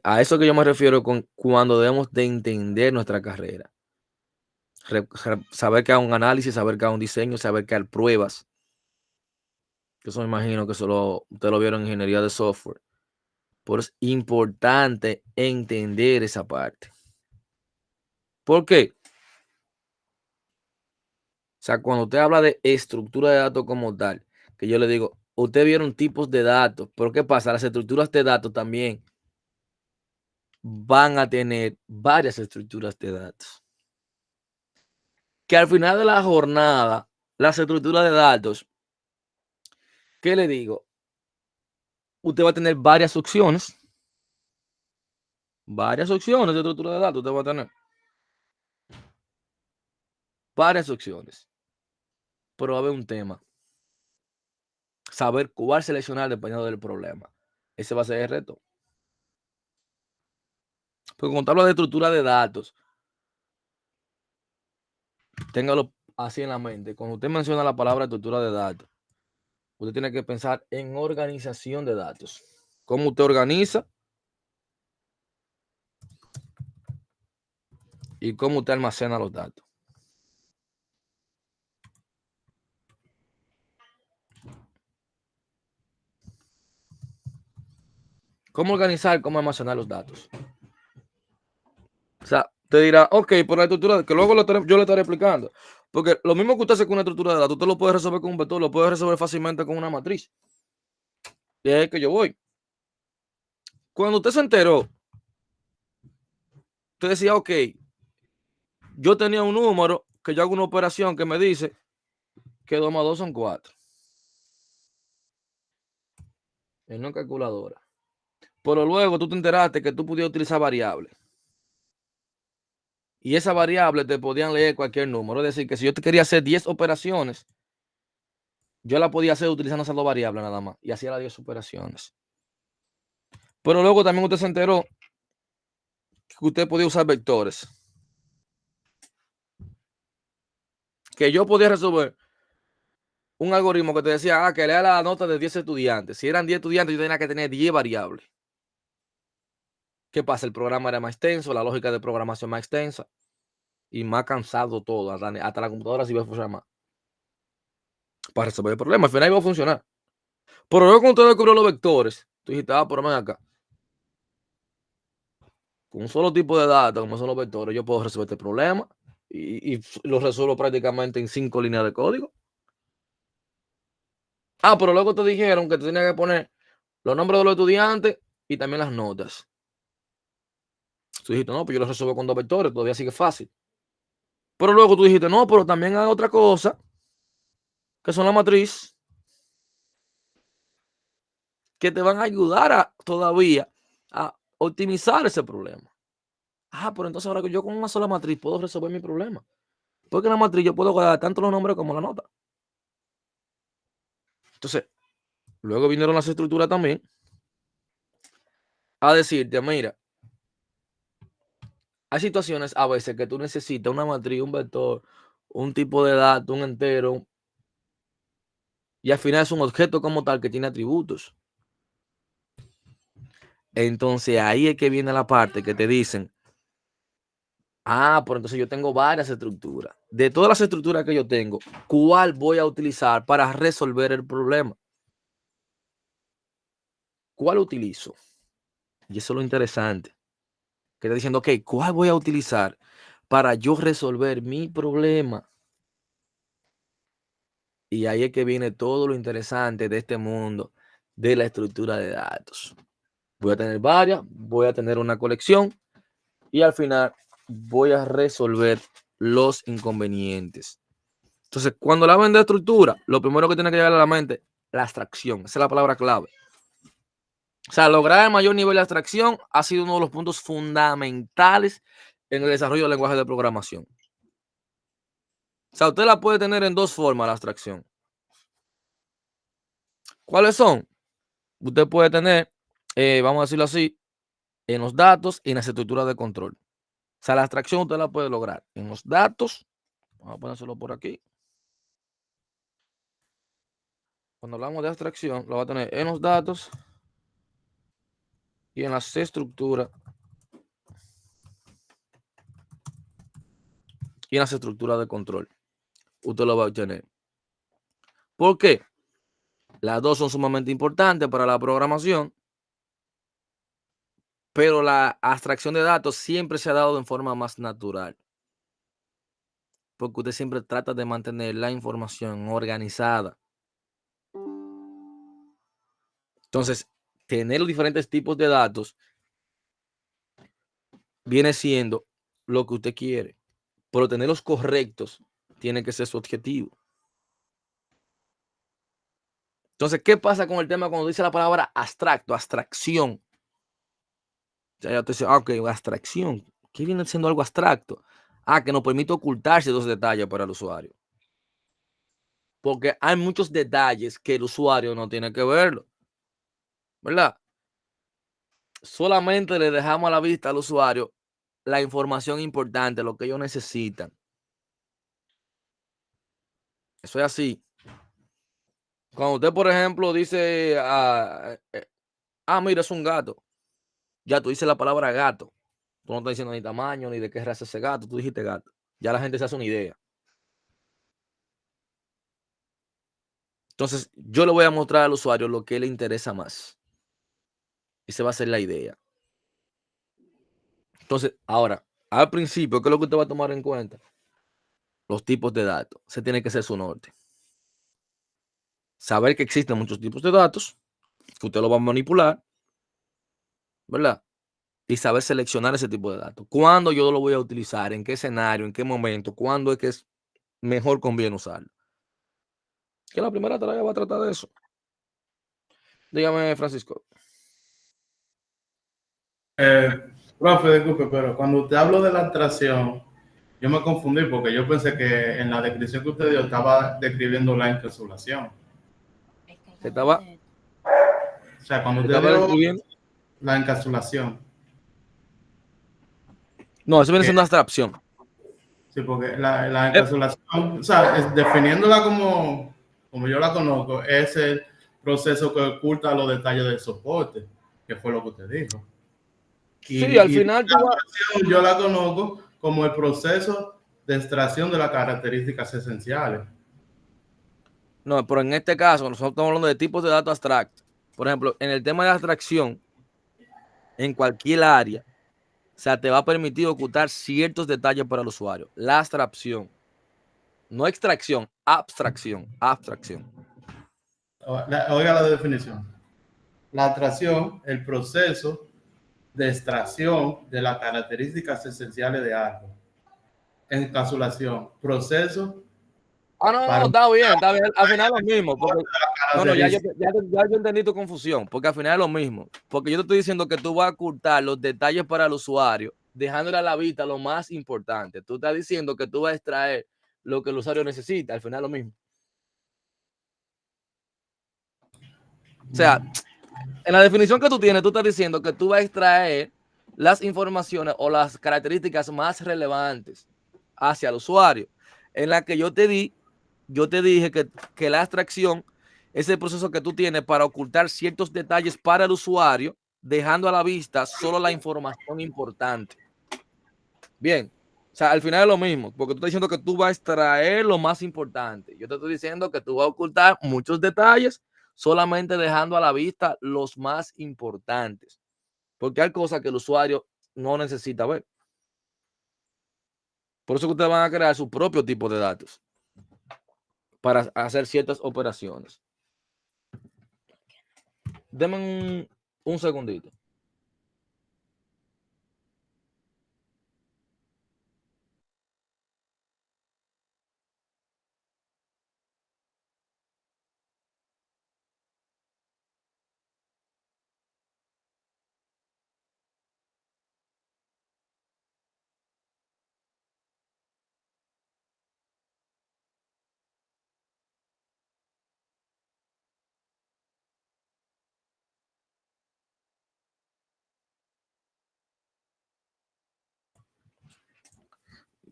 A eso que yo me refiero con cuando debemos de entender nuestra carrera. Saber que hay un análisis, saber que hay un diseño, saber que hay pruebas. Eso me imagino que ustedes lo vieron en ingeniería de software. Por eso es importante entender esa parte. ¿Por qué? O sea, cuando usted habla de estructura de datos como tal, que yo le digo, ustedes vieron tipos de datos, pero ¿qué pasa? Las estructuras de datos también van a tener varias estructuras de datos. Que al final de la jornada, las estructuras de datos, ¿qué le digo? Usted va a tener varias opciones de estructura de datos, usted va a tener varias opciones, pero va a haber un tema, saber cuál seleccionar dependiendo del problema. Ese va a ser el reto. Porque cuando hablo de estructura de datos, téngalo así en la mente. Cuando usted menciona la palabra estructura de datos, usted tiene que pensar en organización de datos. Cómo usted organiza y cómo usted almacena los datos. Cómo organizar, cómo almacenar los datos. O sea, te dirá, ok, por la estructura, que luego yo le estaré explicando. Porque lo mismo que usted hace con una estructura de datos, usted lo puede resolver con un vector, lo puede resolver fácilmente con una matriz. Y ahí es que yo voy. Cuando usted se enteró, usted decía, ok, yo tenía un número que yo hago una operación que me dice que 2 más 2 son 4. En una calculadora. Pero luego tú te enteraste que tú podías utilizar variables. Y esa variable te podían leer cualquier número. Es decir, que si yo te quería hacer 10 operaciones, yo la podía hacer utilizando esas dos variables nada más. Y hacía las 10 operaciones. Pero luego también usted se enteró que usted podía usar vectores. Que yo podía resolver un algoritmo que te decía, que lea la nota de 10 estudiantes. Si eran 10 estudiantes, yo tenía que tener 10 variables. ¿Qué pasa? El programa era más extenso, la lógica de programación más extensa y más cansado todo. Hasta la computadora sí iba a funcionar más. Para resolver el problema, al final iba a funcionar. Pero luego cuando usted descubrió los vectores, tú dijiste, pero ven acá. Con un solo tipo de datos, como son los vectores, yo puedo resolver este problema y lo resuelvo prácticamente en 5 líneas de código. Pero luego te dijeron que te tenías que poner los nombres de los estudiantes y también las notas. Tú dijiste, no, pues yo lo resuelvo con 2 vectores, todavía sigue fácil. Pero luego tú dijiste, no, pero también hay otra cosa, que son la matriz, que te van a ayudar todavía a optimizar ese problema. Pero entonces ahora que yo con una sola matriz puedo resolver mi problema. Porque en la matriz yo puedo guardar tanto los nombres como la nota. Entonces, luego vinieron las estructuras también a decirte, mira, hay situaciones a veces que tú necesitas una matriz, un vector, un tipo de dato, un entero, y al final es un objeto como tal que tiene atributos. Entonces ahí es que viene la parte que te dicen, pero entonces yo tengo varias estructuras. De todas las estructuras que yo tengo, ¿cuál voy a utilizar para resolver el problema? ¿Cuál utilizo? Y eso es lo interesante. Que está diciendo, ok, ¿cuál voy a utilizar para yo resolver mi problema? Y ahí es que viene todo lo interesante de este mundo de la estructura de datos. Voy a tener varias, voy a tener una colección y al final voy a resolver los inconvenientes. Entonces, cuando hablan de estructura, lo primero que tiene que llegar a la mente, la abstracción. Esa es la palabra clave. O sea, lograr el mayor nivel de abstracción ha sido uno de los puntos fundamentales en el desarrollo del lenguaje de programación. O sea, usted la puede tener en 2 formas, la abstracción. ¿Cuáles son? Usted puede tener, vamos a decirlo así, en los datos y en las estructuras de control. O sea, la abstracción usted la puede lograr en los datos. Vamos a ponérselo por aquí. Cuando hablamos de abstracción, lo va a tener en los datos y en las estructuras y en las estructuras de control. Usted lo va a obtener. ¿Por qué? Las dos son sumamente importantes para la programación, pero la abstracción de datos siempre se ha dado en forma más natural. Porque usted siempre trata de mantener la información organizada. Entonces, tener los diferentes tipos de datos viene siendo lo que usted quiere, pero tenerlos correctos tiene que ser su objetivo. Entonces, ¿qué pasa con el tema cuando dice la palabra abstracto, abstracción? Ya te dice, ok, abstracción. ¿Qué viene siendo algo abstracto? Que nos permite ocultar ciertos detalles para el usuario. Porque hay muchos detalles que el usuario no tiene que verlo, ¿verdad? Solamente le dejamos a la vista al usuario la información importante, lo que ellos necesitan. Eso es así. Cuando usted, por ejemplo, dice, mira, es un gato. Ya tú dices la palabra gato. Tú no estás diciendo ni tamaño, ni de qué raza es ese gato. Tú dijiste gato. Ya la gente se hace una idea. Entonces, yo le voy a mostrar al usuario lo que le interesa más. Esa va a ser la idea. Entonces, ahora, al principio, ¿qué es lo que usted va a tomar en cuenta? Los tipos de datos. Ese tiene que ser su norte. Saber que existen muchos tipos de datos, que usted lo va a manipular, ¿verdad? Y saber seleccionar ese tipo de datos. ¿Cuándo yo lo voy a utilizar? ¿En qué escenario? ¿En qué momento? ¿Cuándo es que es mejor conviene usarlo? Que la primera tarea va a tratar de eso. Dígame, Francisco. Profe, disculpe, pero cuando usted habló de la abstracción, yo me confundí porque yo pensé que en la descripción que usted dio estaba describiendo la encapsulación. Se estaba, O sea, cuando se usted estaba dio describiendo. la encapsulación. No, eso viene Que, siendo abstracción. sí, porque la Eh, encapsulación, o sea, definiéndola como yo la conozco, es el proceso que oculta los detalles del soporte, que fue lo que usted dijo. sí, al Y final tú vas. yo la conozco como el proceso de extracción de las características esenciales. No, pero en este caso, nosotros estamos hablando de tipos de datos abstractos. Por ejemplo, en el tema de abstracción, en cualquier área, o sea, te va a permitir ocultar ciertos detalles para el usuario. La abstracción. No extracción, abstracción. Abstracción. Oiga la definición. La abstracción, el proceso de extracción de las características esenciales de algo. Encapsulación, proceso No, para está bien, está bien. Al final es lo mismo, porque no, ya yo, características. ya yo entendí tu confusión, porque al final es lo mismo. Porque yo te estoy diciendo que tú vas a ocultar los detalles para el usuario, dejándole a la vista lo más importante. Tú estás diciendo que tú vas a extraer lo que el usuario necesita, al final es lo mismo. O sea, en la definición que tú tienes, tú estás diciendo que tú vas a extraer las informaciones o las características más relevantes hacia el usuario. En la que yo te dije que la abstracción es el proceso que tú tienes para ocultar ciertos detalles para el usuario, dejando a la vista solo la información importante. Bien, o sea, al final es lo mismo, porque tú estás diciendo que tú vas a extraer lo más importante. Yo te estoy diciendo que tú vas a ocultar muchos detalles, solamente dejando a la vista los más importantes, porque hay cosas que el usuario no necesita ver. Por eso que ustedes van a crear su propio tipo de datos para hacer ciertas operaciones. Denme un segundito.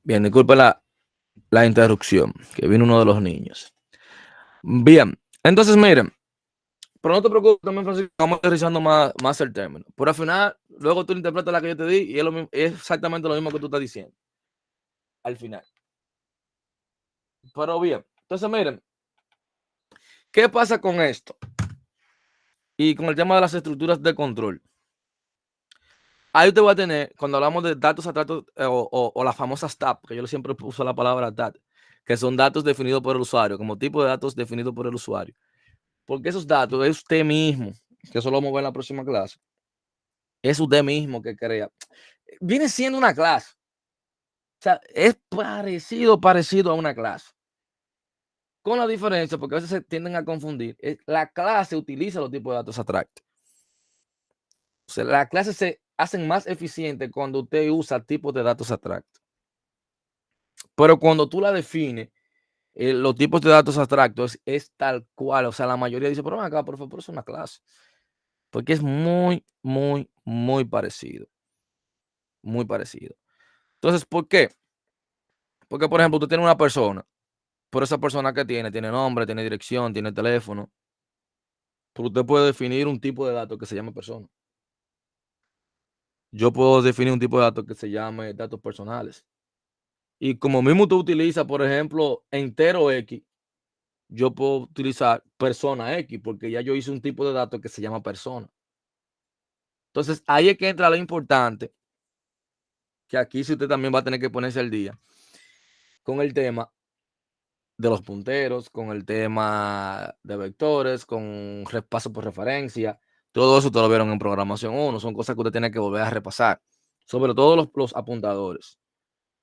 Bien, disculpe la interrupción, que vino uno de los niños. Bien, entonces miren, pero no te preocupes también, Francisco, vamos aterrizando más el término. Pero al final, luego tú interpretas la que yo te di y es exactamente lo mismo que tú estás diciendo. Al final. Pero bien, entonces miren, ¿qué pasa con esto? Y con el tema de las estructuras de control. Ahí te voy a tener, cuando hablamos de datos abstractos o las famosas TAP, que yo siempre uso la palabra TAP, que son datos definidos por el usuario, como tipo de datos definidos por el usuario. Porque esos datos es usted mismo, que eso lo vamos a ver en la próxima clase, es usted mismo que crea. Viene siendo una clase. O sea, es parecido a una clase. Con la diferencia, porque a veces se tienden a confundir, la clase utiliza los tipos de datos abstractos. O sea, las clases se hacen más eficientes cuando usted usa tipos de datos abstractos. Pero cuando tú la defines, los tipos de datos abstractos es tal cual. O sea, la mayoría dice, pero acá, por favor, es una clase. Porque es muy parecido. Muy parecido. Entonces, ¿por qué? Porque, por ejemplo, usted tiene una persona, pero esa persona que tiene nombre, tiene dirección, tiene teléfono. Pero usted puede definir un tipo de datos que se llame persona. Yo puedo definir un tipo de datos que se llame datos personales. Y como mismo usted utiliza, por ejemplo, entero X, yo puedo utilizar persona X, porque ya yo hice un tipo de datos que se llama persona. Entonces, ahí es que entra lo importante, que aquí sí usted también va a tener que ponerse al día con el tema de los punteros, con el tema de vectores, con repaso por referencia. Todo eso te lo vieron en programación 1. Son cosas que usted tiene que volver a repasar. Sobre todo los apuntadores.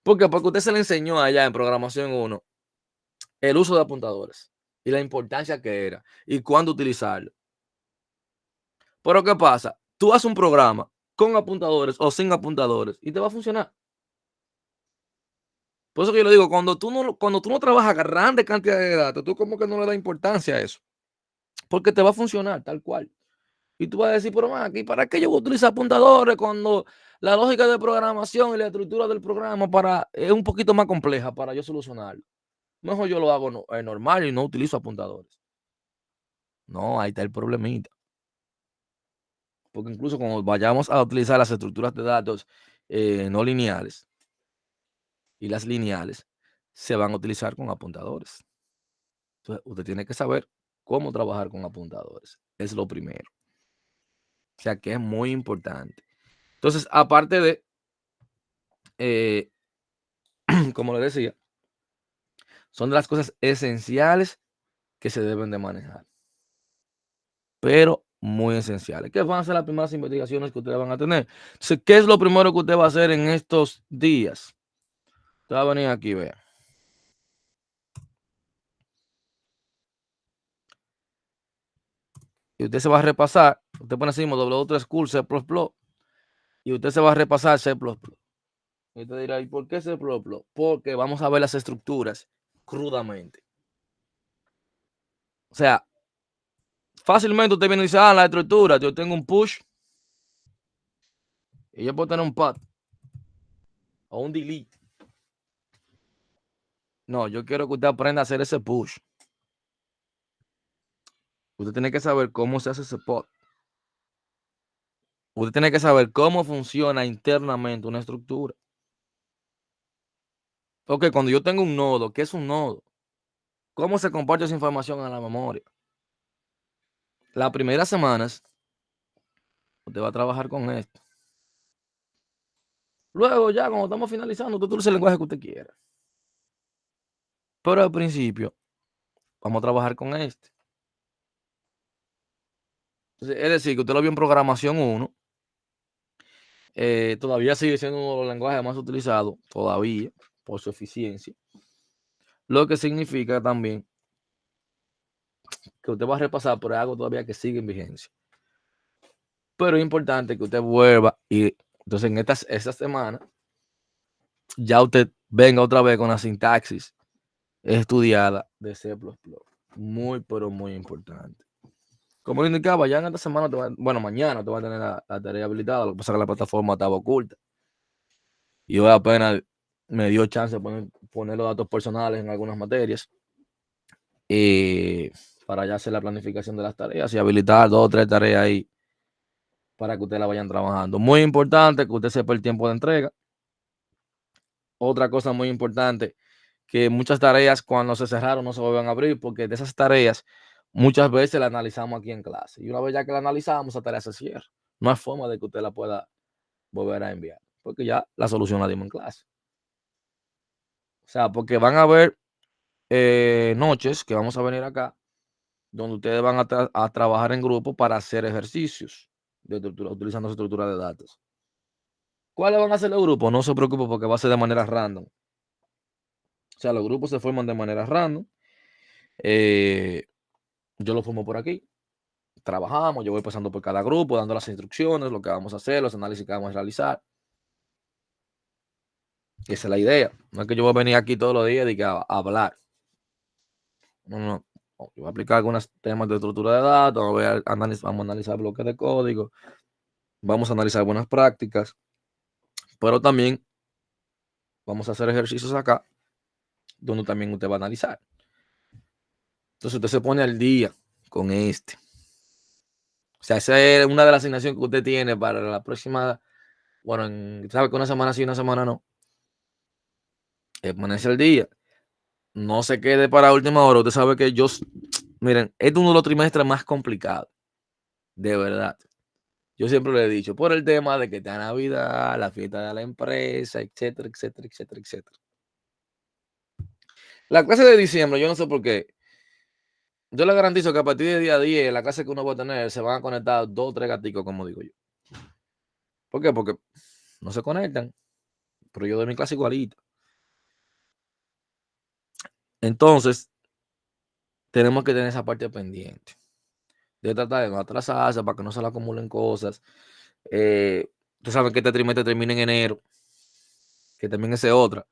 ¿Por qué? Porque usted se le enseñó allá en programación 1 el uso de apuntadores y la importancia que era y cuándo utilizarlo. Pero ¿qué pasa? Tú haces un programa con apuntadores o sin apuntadores y te va a funcionar. Por eso que yo le digo, cuando tú no trabajas grandes cantidades de datos, tú como que no le das importancia a eso. Porque te va a funcionar tal cual. Y tú vas a decir, pero aquí, ¿para qué yo voy a utilizar apuntadores cuando la lógica de programación y la estructura del programa es un poquito más compleja para yo solucionarlo? Mejor yo lo hago normal y no utilizo apuntadores. No, ahí está el problemita. Porque incluso cuando vayamos a utilizar las estructuras de datos no lineales y las lineales, se van a utilizar con apuntadores. Entonces, usted tiene que saber cómo trabajar con apuntadores. Es lo primero. O sea, que es muy importante. Entonces, aparte de, eh, como le decía, son de las cosas esenciales que se deben de manejar. Pero muy esenciales. ¿Qué van a ser las primeras investigaciones que ustedes van a tener? Entonces, ¿qué es lo primero que usted va a hacer en estos días? Usted va a venir aquí, vea. Y usted se va a repasar, usted pone así mismo W3 School, C++, y usted se va a repasar C++. Y usted dirá, ¿y por qué C++? Porque vamos a ver las estructuras crudamente. O sea, fácilmente usted viene y dice, la estructura, yo tengo un push, y yo puedo tener un pad, o un delete. No, yo quiero que usted aprenda a hacer ese push. Usted tiene que saber cómo se hace ese pod. Usted tiene que saber cómo funciona internamente una estructura. Ok, cuando yo tengo un nodo, ¿qué es un nodo? ¿Cómo se comparte esa información en la memoria? Las primeras semanas, usted va a trabajar con esto. Luego, ya cuando estamos finalizando, usted utiliza el lenguaje que usted quiera. Pero al principio, vamos a trabajar con este. Entonces, es decir, que usted lo vio en programación 1. Todavía sigue siendo uno de los lenguajes más utilizados, todavía, por su eficiencia. Lo que significa también que usted va a repasar por algo todavía que sigue en vigencia. Pero es importante que usted vuelva y entonces en esta semana ya usted venga otra vez con la sintaxis estudiada de C++. Muy, pero muy importante. Como le indicaba, ya en esta semana, mañana te va a tener la tarea habilitada. Lo que pasa es que la plataforma estaba oculta. Y hoy apenas me dio chance de poner los datos personales en algunas materias. Para ya hacer la planificación de las tareas y habilitar 2 o 3 tareas ahí para que ustedes la vayan trabajando. Muy importante que usted sepa el tiempo de entrega. Otra cosa muy importante, que muchas tareas cuando se cerraron no se vuelven a abrir, porque de esas tareas muchas veces la analizamos aquí en clase. Y una vez ya que la analizamos, esa tarea se cierra. No hay forma de que usted la pueda volver a enviar, porque ya la solución la dimos en clase. O sea, porque van a haber noches que vamos a venir acá, donde ustedes van a trabajar en grupo para hacer ejercicios de estructura, utilizando estructura de datos. ¿Cuáles van a ser los grupos? No se preocupe porque va a ser de manera random. O sea, los grupos se forman de manera random. Yo lo formo por aquí. Trabajamos, yo voy pasando por cada grupo, dando las instrucciones, lo que vamos a hacer, los análisis que vamos a realizar. Esa es la idea. No es que yo voy a venir aquí todos los días y a hablar. No. Yo voy a aplicar algunos temas de estructura de datos, vamos a analizar bloques de código, vamos a analizar buenas prácticas, pero también vamos a hacer ejercicios acá, donde también usted va a analizar. Entonces usted se pone al día con este. O sea, esa es una de las asignaciones que usted tiene para la próxima. Bueno, sabe que una semana sí, una semana no. Ponerse al día. No se quede para última hora. Usted sabe que miren, este es uno de los trimestres más complicados. De verdad. Yo siempre le he dicho, por el tema de que está Navidad, la fiesta de la empresa, etcétera, etcétera, etcétera, etcétera. La clase de diciembre, yo no sé por qué. Yo le garantizo que a partir del día 10, la clase que uno va a tener, se van a conectar 2 o 3 gaticos, como digo yo. ¿Por qué? Porque no se conectan. Pero yo doy mi clase igualita. Entonces, tenemos que tener esa parte pendiente. De tratar de no atrasarse para que no se le acumulen cosas. Tú sabes que este trimestre termina en enero, que también es otra,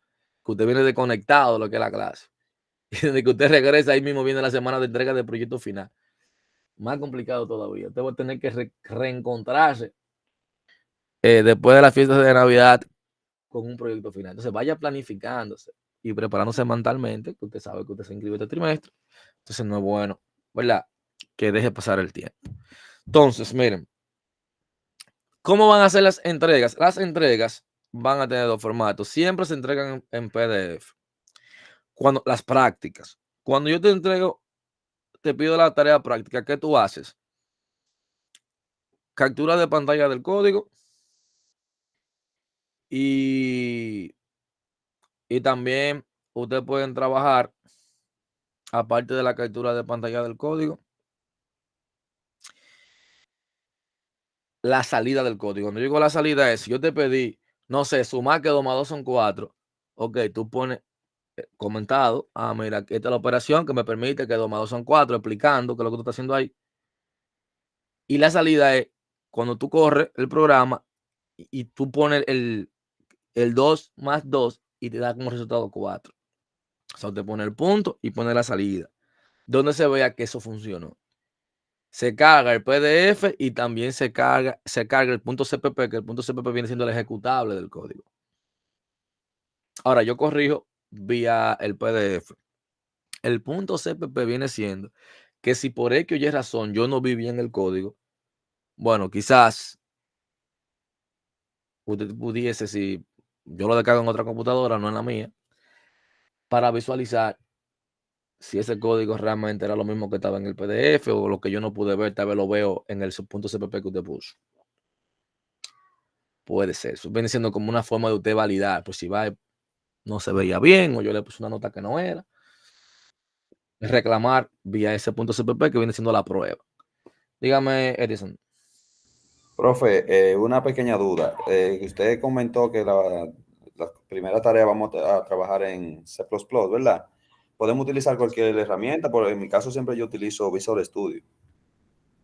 que usted viene desconectado de lo que es la clase. Y desde que usted regresa, ahí mismo viene la semana de entrega del proyecto final. Más complicado todavía. Usted va a tener que reencontrarse después de las fiestas de Navidad con un proyecto final. Entonces vaya planificándose y preparándose mentalmente, que usted sabe que usted se inscribe este trimestre. Entonces no es bueno, ¿verdad? Que deje pasar el tiempo. Entonces, miren, ¿cómo van a ser las entregas? Las entregas van a tener 2 formatos. Siempre se entregan en PDF. Las prácticas. Cuando yo te entrego, te pido la tarea práctica, ¿qué tú haces? Captura de pantalla del código y también ustedes pueden trabajar, aparte de la captura de pantalla del código, la salida del código. Cuando yo digo la salida es, si yo te pedí, no sé, sumar que 2 más 2 son 4, ok, tú pones comentado, mira, esta es la operación que me permite que 2 más 2 son 4, explicando qué es lo que tú estás haciendo ahí. Y la salida es cuando tú corres el programa y tú pones el 2 más 2 y te da como resultado 4. O sea, te pone el punto y pone la salida, donde se vea que eso funcionó. Se carga el PDF y también se carga el punto CPP, que el punto CPP viene siendo el ejecutable del código. Ahora, yo corrijo vía el PDF. El punto CPP viene siendo que si por X o Y razón yo no vi bien el código, bueno, quizás usted pudiese, si yo lo descargo en otra computadora, no en la mía, para visualizar si ese código realmente era lo mismo que estaba en el PDF o lo que yo no pude ver, tal vez lo veo en el punto CPP que usted puso. Puede ser. Eso viene siendo como una forma de usted validar, pues si va, no se veía bien o yo le puse una nota que no era. Reclamar vía ese punto CPP que viene siendo la prueba. Dígame, Edison. Profe, una pequeña duda. Usted comentó que la primera tarea vamos a trabajar en C++, ¿verdad? Podemos utilizar cualquier herramienta, pero en mi caso siempre yo utilizo Visual Studio.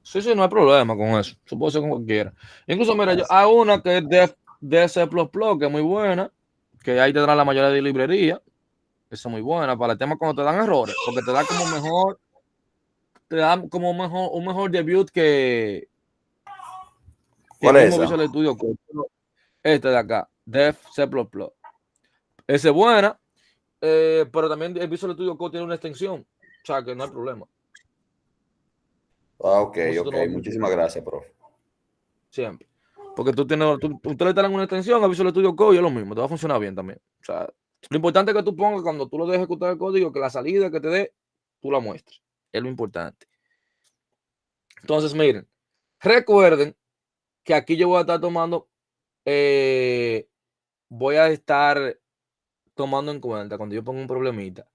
Sí, no hay problema con eso. Supongo que con cualquiera. Incluso, mira, hay una que es de C++, que es muy buena, que ahí te dan la mayoría de librerías. Eso es muy buena para el tema cuando te dan errores, porque te da como mejor, te da como un mejor debut que el ¿Cuál es mismo esa? Visual Studio Code. Este de acá, Def C++. Esa es buena, pero también el Visual Studio Code tiene una extensión, o sea que no hay problema. Ah, ok, Con eso tú ok. no vas a tener Muchísimas gracias, profe. siempre. Porque usted le dan una extensión a Visual Studio Code y es lo mismo, te va a funcionar bien también. O sea, lo importante es que tú pongas cuando tú lo dejes ejecutar el código, que la salida que te dé, tú la muestres. Es lo importante. Entonces, miren, recuerden que aquí yo voy a estar tomando, voy a estar tomando en cuenta cuando yo pongo un problemita.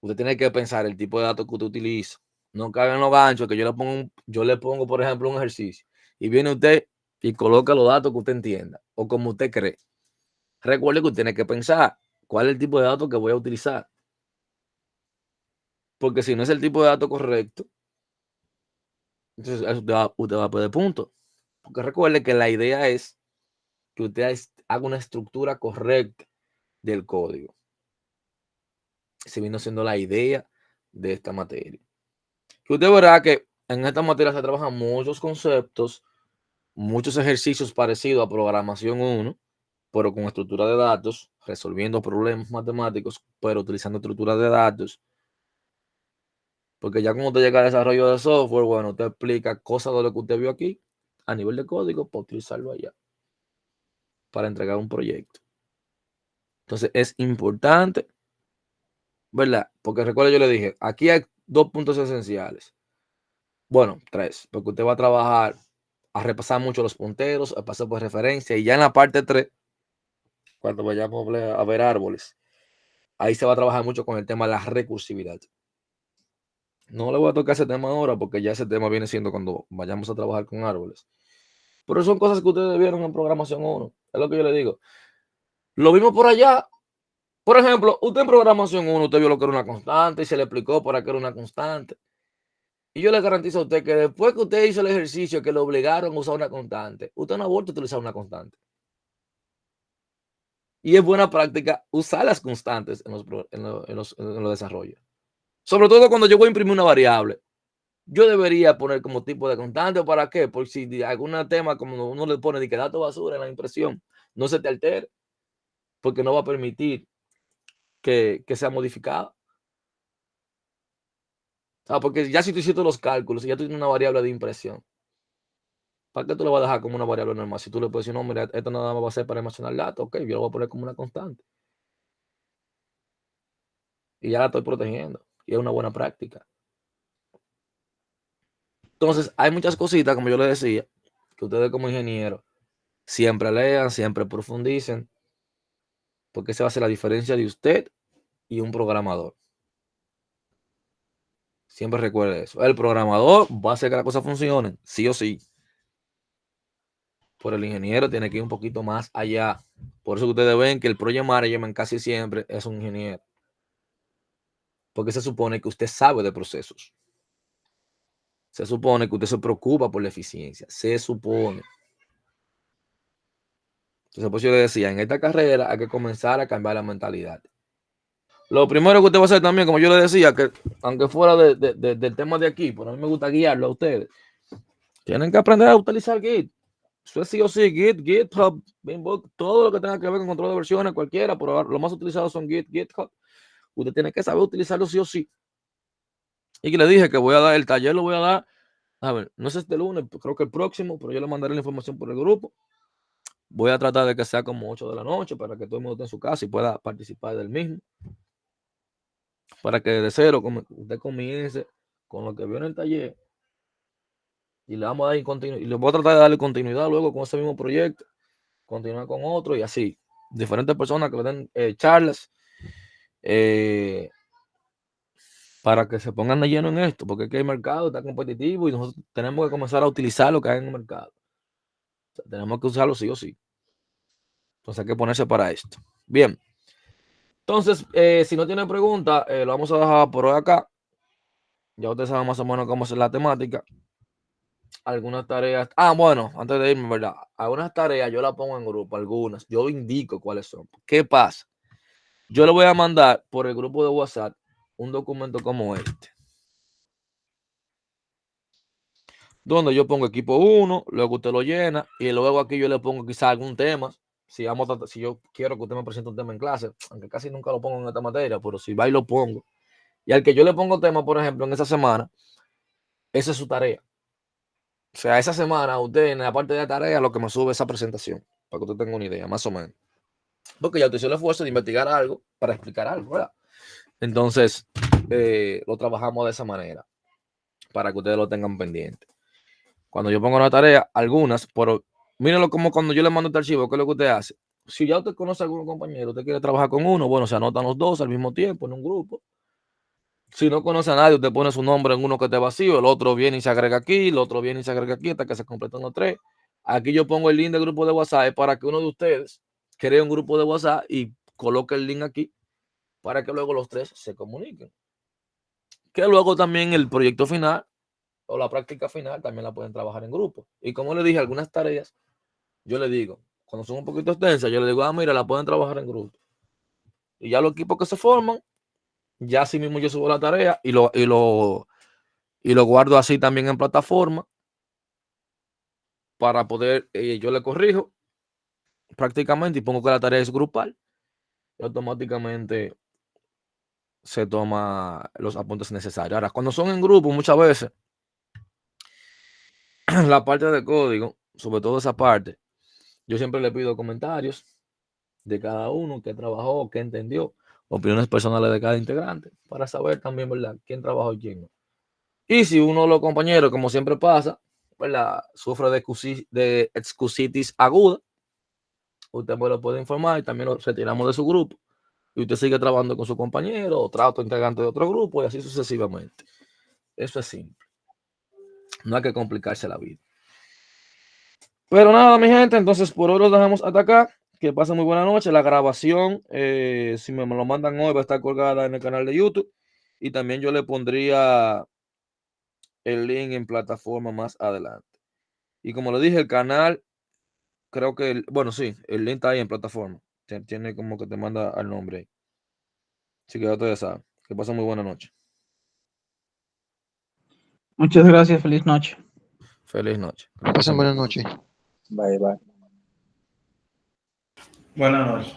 Usted tiene que pensar el tipo de datos que usted utiliza. No caigan los ganchos que yo le pongo, por ejemplo, un ejercicio y viene usted y coloca los datos que usted entienda o como usted cree. Recuerde que usted tiene que pensar cuál es el tipo de datos que voy a utilizar. Porque si no es el tipo de datos correcto, entonces usted va a perder puntos. Porque recuerde que la idea es que usted haga una estructura correcta del código. Se vino siendo la idea de esta materia. Que usted verá que en esta materia se trabajan muchos conceptos, muchos ejercicios parecidos a programación 1, pero con estructura de datos, resolviendo problemas matemáticos, pero utilizando estructuras de datos. Porque ya cuando usted llega al desarrollo de software, bueno, usted explica cosas de lo que usted vio aquí a nivel de código para utilizarlo allá, para entregar un proyecto. Entonces es importante, ¿verdad? Porque recuerda, yo le dije, aquí hay 2 puntos esenciales. Bueno, 3, porque usted va a trabajar a repasar mucho los punteros, a pasar por referencia, y ya en la parte 3, cuando vayamos a ver árboles, ahí se va a trabajar mucho con el tema de la recursividad. No le voy a tocar ese tema ahora porque ya ese tema viene siendo cuando vayamos a trabajar con árboles. Pero son cosas que ustedes vieron en programación 1. Es lo que yo le digo. Lo vimos por allá. Por ejemplo, usted en programación 1, usted vio lo que era una constante y se le explicó para qué era una constante. Y yo le garantizo a usted que después que usted hizo el ejercicio que le obligaron a usar una constante, usted no ha vuelto a utilizar una constante. Y es buena práctica usar las constantes en los desarrollos. Sobre todo cuando yo voy a imprimir una variable. Yo debería poner como tipo de constante. ¿Para qué? Por si algún tema, como uno le pone de que dato basura en la impresión, no se te altere, porque no va a permitir que sea modificada. Porque ya si tú hiciste los cálculos y ya tú tienes una variable de impresión, ¿para qué tú lo vas a dejar como una variable normal? Si tú le puedes decir, no, mira, esto nada más va a ser para almacenar datos, ok, yo lo voy a poner como una constante. Y ya la estoy protegiendo. Y es una buena práctica. Entonces, hay muchas cositas, como yo les decía, que ustedes como ingenieros siempre lean, siempre profundicen, porque esa va a ser la diferencia de usted y un programador. Siempre recuerde eso. El programador va a hacer que las cosas funcionen, sí o sí. Pero el ingeniero tiene que ir un poquito más allá. Por eso ustedes ven que el project management casi siempre es un ingeniero. Porque se supone que usted sabe de procesos. Se supone que usted se preocupa por la eficiencia. Se supone. Entonces, pues yo le decía, en esta carrera hay que comenzar a cambiar la mentalidad. Lo primero que usted va a hacer también, como yo le decía, que aunque fuera del tema de aquí, pero a mí me gusta guiarlo a ustedes, tienen que aprender a utilizar Git. Eso es sí o sí, Git, GitHub, Beanbook, todo lo que tenga que ver con control de versiones, cualquiera, pero lo más utilizado son Git, GitHub. Usted tiene que saber utilizarlo sí o sí. Y que le dije que voy a dar el taller, lo voy a dar, a ver, no es este lunes, creo que el próximo, pero yo le mandaré la información por el grupo. Voy a tratar de que sea como 8 de la noche para que todo el mundo esté en su casa y pueda participar del mismo. Para que de cero usted comience con lo que vio en el taller y le vamos a dar continuidad. Y le voy a tratar de darle continuidad luego con ese mismo proyecto, continuar con otro y así. Diferentes personas que le den charlas para que se pongan de lleno en esto, porque es que el mercado está competitivo y nosotros tenemos que comenzar a utilizar lo que hay en el mercado. O sea, tenemos que usarlo sí o sí. Entonces hay que ponerse para esto. Bien. Entonces, si no tiene pregunta, lo vamos a dejar por hoy acá. Ya ustedes saben más o menos cómo es la temática. Algunas tareas. Bueno, antes de irme, ¿verdad? Algunas tareas yo las pongo en grupo, algunas. Yo indico cuáles son. ¿Qué pasa? Yo le voy a mandar por el grupo de WhatsApp un documento como este, donde yo pongo equipo 1, luego usted lo llena y luego aquí yo le pongo quizá algún tema. Si yo quiero que usted me presente un tema en clase, aunque casi nunca lo pongo en esta materia, pero si va y lo pongo. Y al que yo le pongo tema, por ejemplo, en esa semana, esa es su tarea. O sea, esa semana usted en la parte de la tarea lo que me sube esa presentación, para que usted tenga una idea, más o menos. Porque ya usted hizo el esfuerzo de investigar algo para explicar algo, ¿verdad? Entonces, lo trabajamos de esa manera, para que ustedes lo tengan pendiente. Cuando yo pongo una tarea, algunas, pero mírenlo como cuando yo le mando este archivo, ¿qué es lo que usted hace? Si ya usted conoce a algún compañero, usted quiere trabajar con uno, bueno, se anotan los dos al mismo tiempo en un grupo. Si no conoce a nadie, usted pone su nombre en uno que esté vacío, el otro viene y se agrega aquí, el otro viene y se agrega aquí hasta que se completan los tres. Aquí yo pongo el link del grupo de WhatsApp para que uno de ustedes cree un grupo de WhatsApp y coloque el link aquí para que luego los tres se comuniquen. Que luego también el proyecto final o la práctica final también la pueden trabajar en grupo. Y como le dije, algunas tareas, yo le digo, cuando son un poquito extensas, yo le digo, mira, la pueden trabajar en grupo. Y ya los equipos que se forman, ya así mismo yo subo la tarea y lo guardo así también en plataforma para poder, yo le corrijo prácticamente y pongo que la tarea es grupal y automáticamente se toma los apuntes necesarios. Ahora, cuando son en grupo, muchas veces la parte de código, sobre todo esa parte, yo siempre le pido comentarios de cada uno, qué trabajó, qué entendió, opiniones personales de cada integrante, para saber también, ¿verdad?, quién trabajó y quién no. Y si uno de los compañeros, como siempre pasa, ¿verdad?, sufre de excusitis aguda, usted me lo puede informar y también lo retiramos de su grupo. Y usted sigue trabajando con su compañero, o otro integrante de otro grupo, y así sucesivamente. Eso es simple. No hay que complicarse la vida. Pero nada, mi gente, entonces por hoy lo dejamos hasta acá. Que pasen muy buena noche. La grabación, si me lo mandan hoy, va a estar colgada en el canal de YouTube. Y también yo le pondría el link en plataforma más adelante. Y como le dije, el canal, creo que, bueno, sí, el link está ahí en plataforma. Tiene como que te manda al nombre ahí. Así que ya ustedes saben. Que pasen muy buena noche. Muchas gracias, feliz noche. Feliz noche. Pasen buena noche. Bye, bye. Buenas noches.